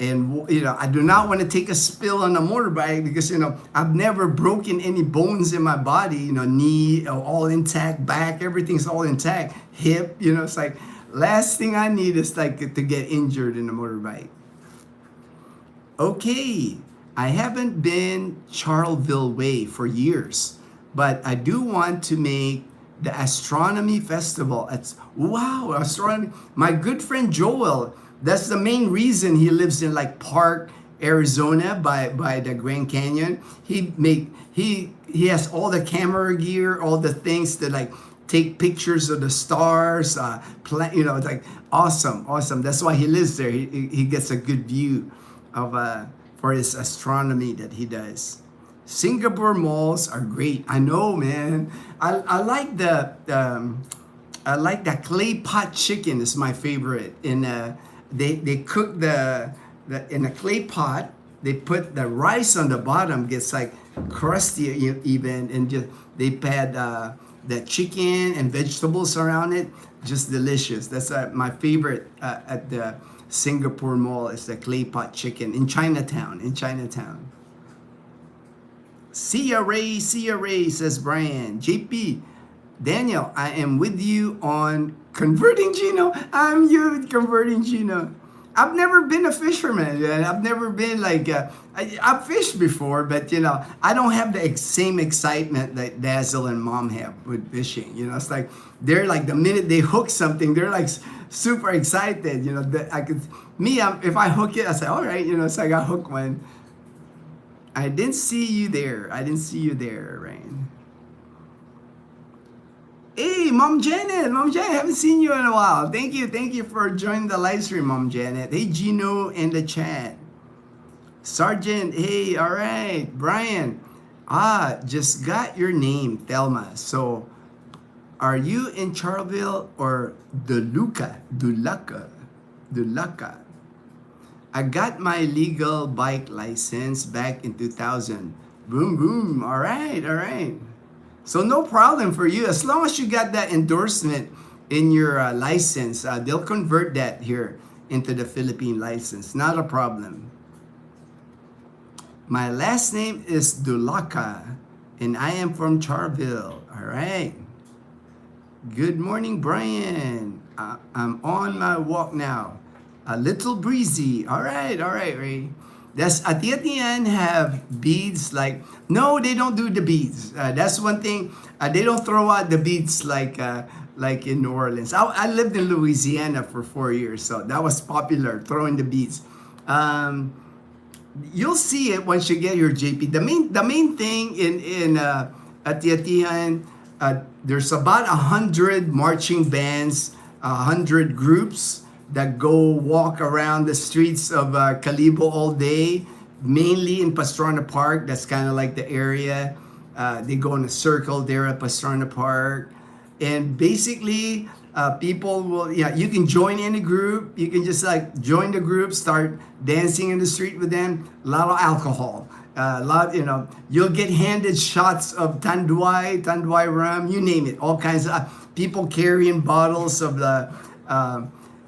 And I do not want to take a spill on a motorbike because I've never broken any bones in my body. Knee all intact, back everything's all intact, hip. It's like last thing I need is like to get injured in a motorbike. Okay, I haven't been Charleville Way for years, but I do want to make the astronomy festival. Wow, astronomy. My good friend Joel, that's the main reason he lives in like Park, Arizona by the Grand Canyon. He has all the camera gear, all the things to like take pictures of the stars, it's like awesome. That's why he lives there. He gets a good view of for his astronomy that he does. Singapore malls are great. I know, man. I like I like that clay pot chicken is my favorite. They cook the in a clay pot. They put the rice on the bottom, gets like crusty even, and just they add the chicken and vegetables around it. Just delicious. That's my favorite at the Singapore Mall is the clay pot chicken in Chinatown. See ya, Ray, says Brian. JP, Daniel, I am with you on converting Gino. I'm you converting Gino. I've never been a fisherman. I've never been like, I've fished before, but I don't have the same excitement that Dazzle and Mom have with fishing. It's like, they're like, the minute they hook something, they're like super excited. If I hook it, I say, all right, it's like I hook one. I didn't see you there, Rain. Hey, Mom Janet, haven't seen you in a while. Thank you for joining the live stream, Mom Janet. Hey, Gino in the chat. Sergeant, hey, all right. Brian, just got your name, Thelma. So, are you in Charleville or Duluca? I got my legal bike license back in 2000. Boom, boom. All right. So no problem for you. As long as you got that endorsement in your license, they'll convert that here into the Philippine license. Not a problem. My last name is Dulaca, and I am from Charleville. All right. Good morning, Brian. I'm on my walk now. A little breezy. All right, Ray. Does Atiatian have beads like? No, they don't do the beads. That's one thing. They don't throw out the beads like in New Orleans. I lived in Louisiana for 4 years, so that was popular, throwing the beads. You'll see it once you get your JP. The main thing in Atiatian, there's about 100 marching bands, 100 groups that go walk around the streets of Calibo all day, mainly in Pastrana Park. That's kind of like the area. They go in a circle there at Pastrana Park. And basically, people will, you can join any group. You can just like join the group, start dancing in the street with them. A lot of alcohol. You'll get handed shots of tanduay rum, you name it. All kinds of people carrying bottles of the,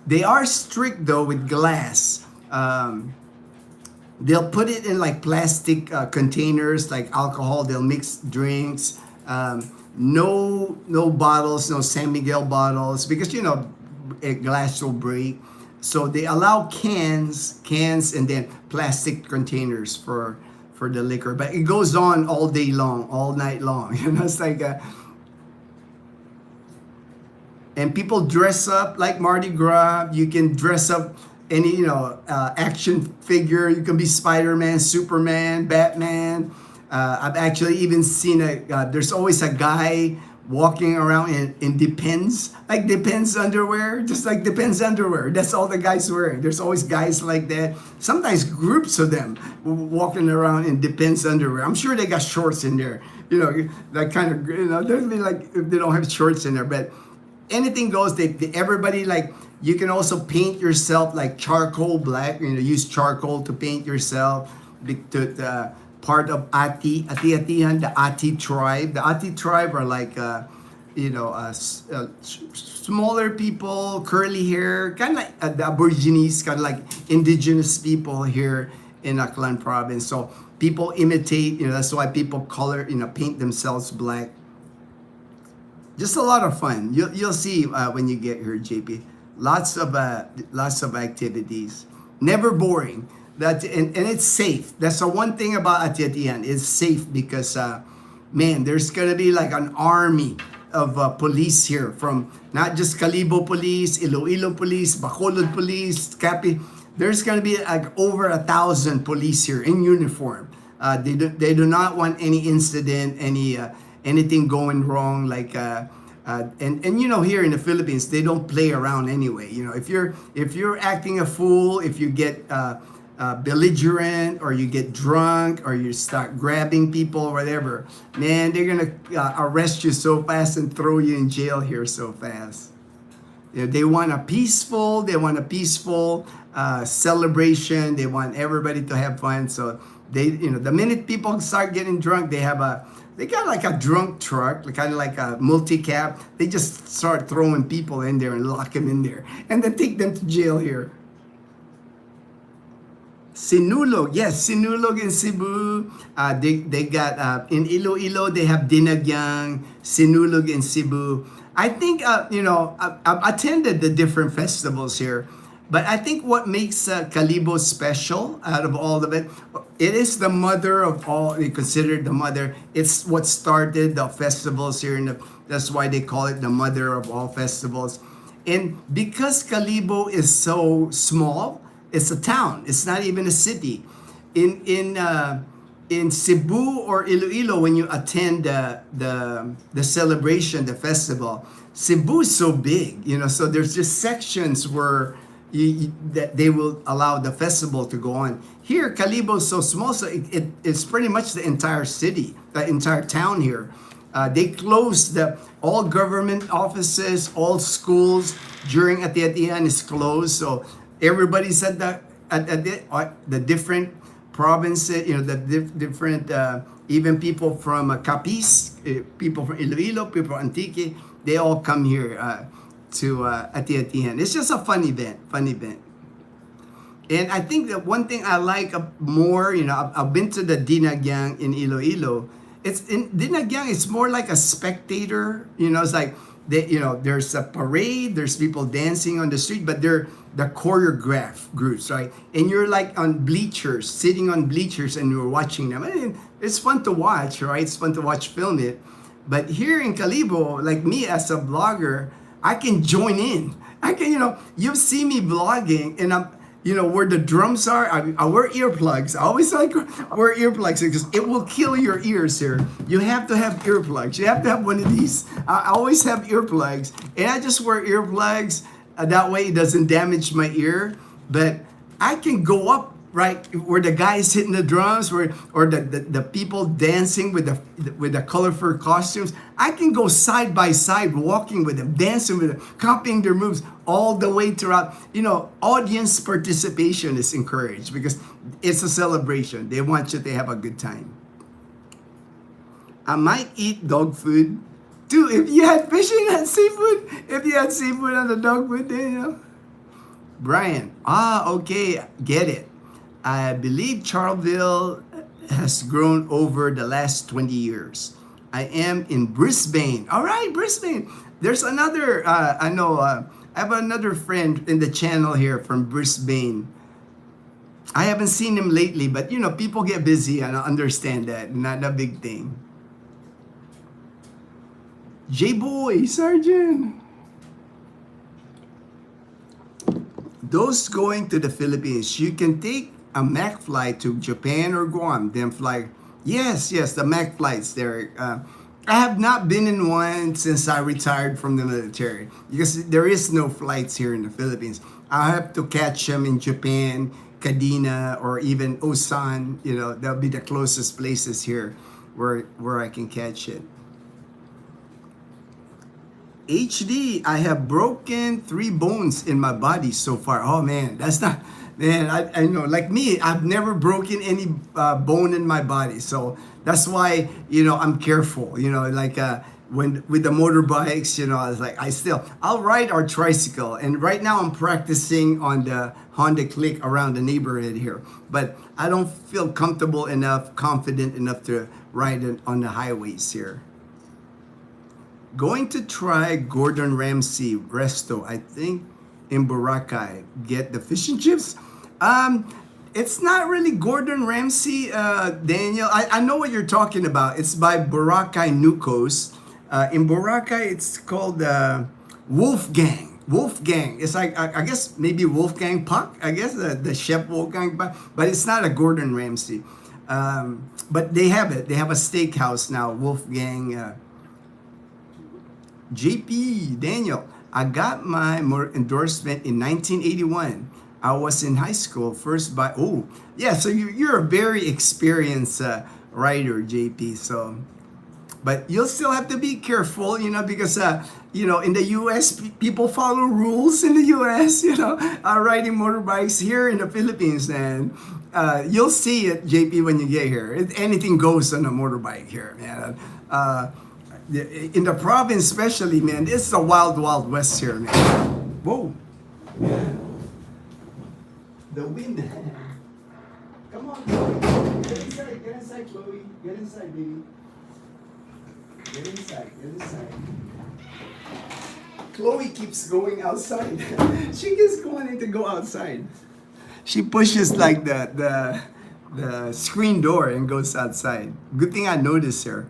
they are strict though with glass. They'll put it in like plastic containers, like alcohol. They'll mix drinks. No bottles, no San Miguel bottles, because glass will break. So they allow cans, and then plastic containers for the liquor. But it goes on all day long, all night long. It's like and people dress up like Mardi Gras. You can dress up any action figure. You can be Spider-Man, Superman, Batman. I've actually even seen there's always a guy walking around in Depends, like Depends underwear, just like Depends underwear. That's all the guys wearing. There's always guys like that. Sometimes groups of them walking around in Depends underwear. I'm sure they got shorts in there. You know, that kind of, you know, there'll be like, if they don't have shorts in there, but anything goes. Everybody, like, you can also paint yourself like charcoal black. You know, use charcoal to paint yourself. Part of Ati-Atihan, the Ati tribe. The Ati tribe are like, smaller people, curly hair, kind of like the Aborigines, kind of like indigenous people here in Aklan province. So people imitate. You know, that's why people color, paint themselves black. Just a lot of fun. You'll see when you get here, JP. Lots of activities. Never boring. And it's safe. That's the one thing about Atiatian. It's safe because man, there's gonna be like an army of police here, from not just Kalibo police, Iloilo police, Bacolod police, Capi. There's gonna be like over 1,000 police here in uniform. They do not want any incident, anything going wrong, like and here in the Philippines, they don't play around anyway. If you're acting a fool, if you get belligerent, or you get drunk, or you start grabbing people or whatever, man, they're gonna arrest you so fast and throw you in jail here so fast. They want a peaceful celebration. They want everybody to have fun. So the minute people start getting drunk, they got like a drunk truck, kind of like a multi-cab. They just start throwing people in there and lock them in there, and then take them to jail here. Sinulog, yes, Sinulog in Cebu. They got in Iloilo. They have Dinagyang, Sinulog in Cebu. I think I've attended the different festivals here, but I think what makes Kalibo special out of all of it, it is the mother of all. They consider it the mother. It's what started the festivals here, that's why they call it the mother of all festivals. And because Kalibo is so small, it's a town. It's not even a city. In Cebu or Iloilo, when you attend the celebration, the festival, Cebu is so big, so there's just sections where that they will allow the festival to go on. Here, Kalibo is so small, so it's pretty much the entire city, the entire town here. They closed all government offices, all schools during Atiatian is closed. So everybody's at the different provinces, the different, even people from Capiz, people from Iloilo, people from Antique, they all come here to Atiatian. It's just a fun event. And I think that one thing I like more, I've been to the Dinagyang in Iloilo. Dinagyang, it's more like a spectator, it's like, there's a parade, there's people dancing on the street, but they're the choreographed groups, right? And you're like on bleachers, sitting on bleachers, and you're watching them. I mean, it's fun to watch, right? It's fun to film it. But here in Kalibo, like me as a blogger, I can join in. I can, you see me blogging, and I'm, where the drums are, I wear earplugs. I always like wear earplugs because it will kill your ears here. You have to have earplugs. You have to have one of these. I always have earplugs, and I just wear earplugs. That way it doesn't damage my ear. But I can go up right where the guy is hitting the drums, or the people dancing with the colorful costumes. I can go side by side, walking with them, dancing with them, copying their moves all the way throughout. Audience participation is encouraged because it's a celebration. They want you to have a good time. I might eat dog food too. If you had fishing and seafood, if you had seafood on the dog food, then Brian, okay, get it. I believe Charleville has grown over the last 20 years. I am in Brisbane. All right, Brisbane. There's another, I have another friend in the channel here from Brisbane. I haven't seen him lately, but people get busy, and I understand that. Not a big thing. J-Boy, Sergeant. Those going to the Philippines, you can take a Mac flight to Japan or Guam, then fly. Yes, the Mac flights there. I have not been in one since I retired from the military because there is no flights here in the Philippines. I have to catch them in Japan, Kadena, or even Osan. You know, that'll be the closest places here where I can catch it. HD, I have broken 3 bones in my body so far. Oh man, that's not, man, I know, like me, I've never broken any bone in my body. So that's why, I'm careful, like when with the motorbikes, I was like, I'll ride our tricycle. And right now I'm practicing on the Honda Click around the neighborhood here. But I don't feel comfortable enough, confident enough to ride it on the highways here. Going to try Gordon Ramsay resto, I think, in Boracay. Get the fish and chips. It's not really Gordon Ramsay, Daniel. I know what you're talking about. It's by Boracay Nucos. In Boracay, it's called Wolfgang. Wolfgang. It's like, I guess maybe Wolfgang Puck. I guess the chef Wolfgang Puck. But it's not a Gordon Ramsay. But they have it. They have a steakhouse now, Wolfgang. JP, Daniel, I got my endorsement in 1981. I was in high school, first by, oh, yeah, so you're a very experienced writer, JP. So, but you'll still have to be careful, because, in the US, people follow rules in the US, riding motorbikes here in the Philippines. And you'll see it, JP, when you get here. Anything goes on a motorbike here, man. In the province especially, man, it's the wild, wild west here, man. Whoa. Yeah. The wind. Come on, Chloe. Get inside, Chloe. Get inside, baby. Get inside. Chloe keeps going outside. She keeps wanting to go outside. She pushes like the screen door and goes outside. Good thing I noticed her.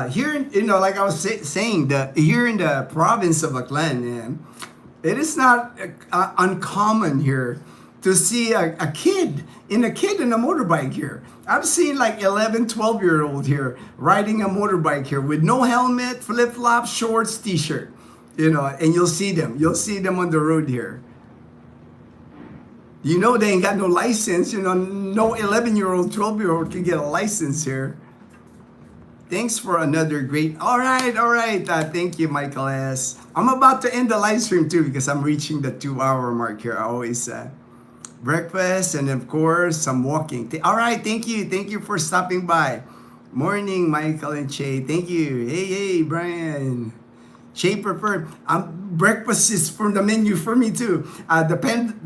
Here, like I was saying, here in the province of Aklan, man, it is not uncommon here to see a kid in a motorbike here. I've seen like 11, 12-year-old here riding a motorbike here with no helmet, flip-flops, shorts, t-shirt, and you'll see them on the road here. They ain't got no license, no 11-year-old, 12-year-old can get a license here. Thanks for another great. All right. Thank you, Michael S. I'm about to end the live stream too because I'm reaching the 2-hour mark here. I always breakfast and of course some walking. All right. Thank you for stopping by. Morning, Michael and Che. Thank you. Hey, Brian. Che preferred. Breakfast is from the menu for me too. The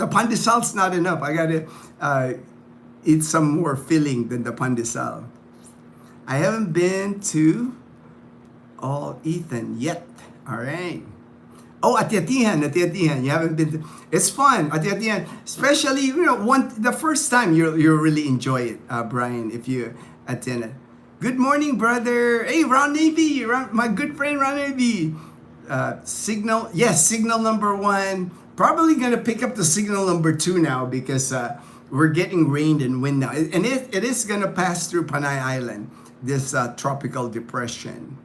pandesal's not enough. I gotta eat some more filling than the pandesal. I haven't been to Ethan yet. All right. Oh, Atiatihan. You haven't been to. It's fun, Atiatihan. Especially, the first time you'll really enjoy it, Brian, if you attend it. Good morning, brother. Hey, Ron Navy, my good friend Ron Navy. Signal, yes, signal number 1. Probably gonna pick up the signal number 2 now because we're getting rain and wind now, and it is gonna pass through Panay Island. This tropical depression.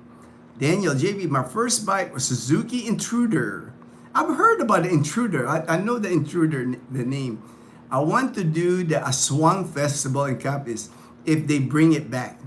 Daniel, JB, my first bike was Suzuki Intruder. I've heard about the Intruder. I know the Intruder, the name. I want to do the Aswang Festival in Capiz if they bring it back.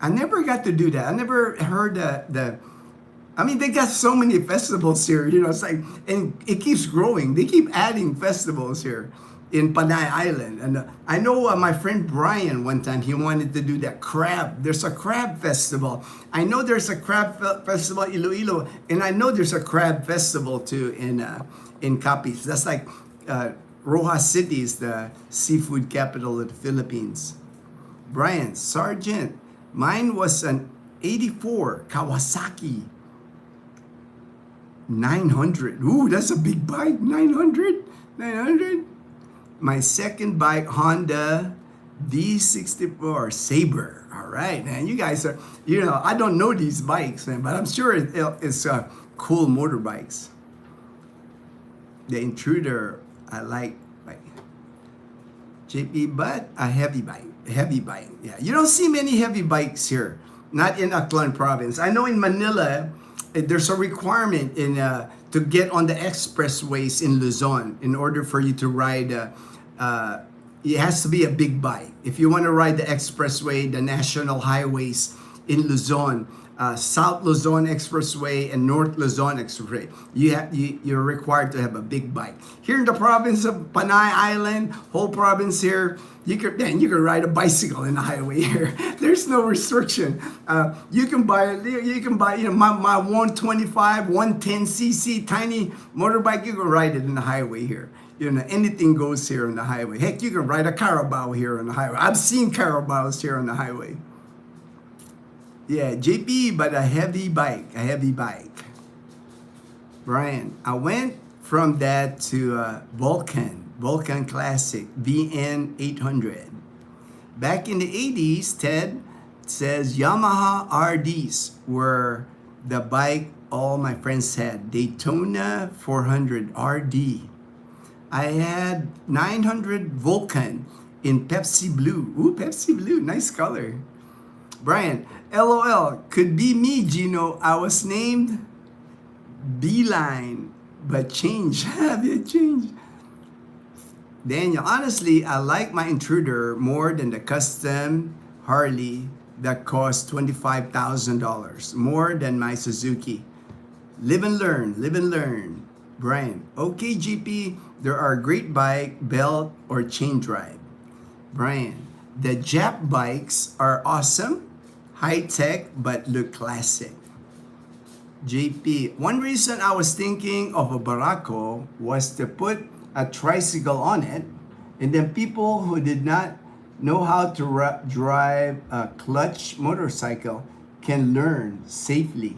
I never got to do that. I never heard they got so many festivals here, it's like, and it keeps growing. They keep adding festivals here in Panay Island. And I know my friend Brian, one time, he wanted to do that crab. There's a crab festival. I know there's a crab festival in Iloilo, and I know there's a crab festival too in Capiz. That's like Rojas City is the seafood capital of the Philippines. Brian, Sergeant, mine was an 84 Kawasaki 900. Ooh, that's a big bike. 900. My second bike, Honda V64 Sabre. All right, man. You guys are, I don't know these bikes, man, but I'm sure it's cool motorbikes. The Intruder, I like JP, but a heavy bike. Yeah, you don't see many heavy bikes here not in Aklan province. I know in Manila, there's a requirement in to get on the expressways in Luzon in order for you to ride. It has to be a big bike. If you want to ride the expressway, the national highways in Luzon, South Luzon Expressway and North Luzon Expressway, you're required to have a big bike. Here in the province of Panay Island, whole province here, you can ride a bicycle in the highway here. There's no restriction. You can buy my 125, 110cc tiny motorbike. You can ride it in the highway here. Anything goes here on the highway. Heck, you can ride a Carabao here on the highway. I've seen Carabaos here on the highway. Yeah, JP, but a heavy bike. Brian, I went from that to Vulcan Classic, VN 800. Back in the 80s, Ted says Yamaha RDs were the bike all my friends had. Daytona 400 RD. I had 900 Vulcan in Pepsi Blue. Ooh, Pepsi Blue, nice color. Brian, LOL, could be me, Gino. I was named Beeline, but changed. It changed. Daniel, honestly, I like my Intruder more than the custom Harley that cost $25,000, more than my Suzuki. Live and learn. Brian, okay, GP, there are great bike, belt, or chain drive. Brian, the Jap bikes are awesome, high-tech, but look classic. JP, one reason I was thinking of a Barako was to put a tricycle on it, and then people who did not know how to drive a clutch motorcycle can learn safely.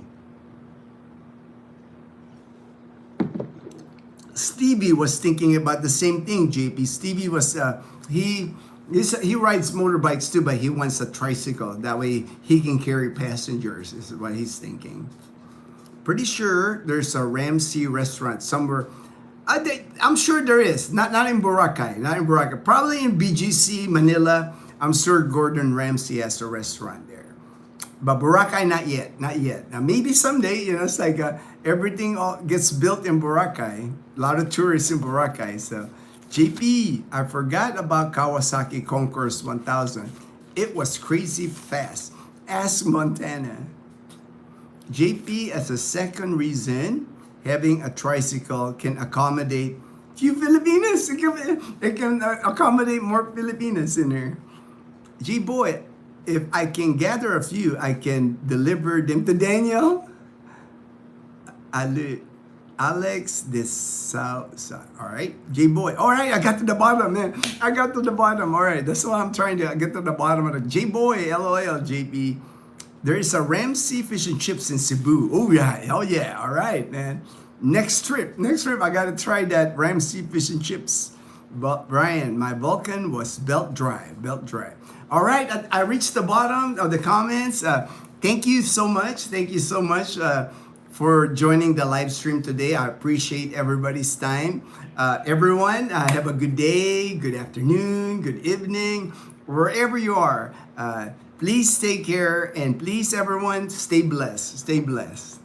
Stevie was thinking about the same thing, JP. Stevie was, he rides motorbikes too, but he wants a tricycle. That way he can carry passengers, is what he's thinking. Pretty sure there's a Ramsey restaurant somewhere. I'm sure there is. Not in Boracay. Probably in BGC, Manila. I'm sure Gordon Ramsay has a restaurant there. But Boracay, not yet. Now, maybe someday, it's like everything all gets built in Boracay. A lot of tourists in Boracay. So, JP, I forgot about Kawasaki Concourse 1000. It was crazy fast. Ask Montana. JP, as a second reason, having a tricycle can accommodate few Filipinos. It can accommodate more Filipinos in there. G-boy, if I can gather a few, I can deliver them to Daniel. Alex, all right, J-boy. All right, I got to the bottom, man. All right, that's what I'm trying to get to the bottom of it. J-boy, LOL, JP. There is a Ramsey Fish and Chips in Cebu. Oh yeah, hell yeah. All right, man. Next trip, I gotta try that Ramsey Fish and Chips. But Brian, my Vulcan was belt drive. All right, I reached the bottom of the comments. Thank you so much for joining the live stream today. I appreciate everybody's time. Everyone, have a good day, good afternoon, good evening, wherever you are. Please take care, and please, everyone, stay blessed.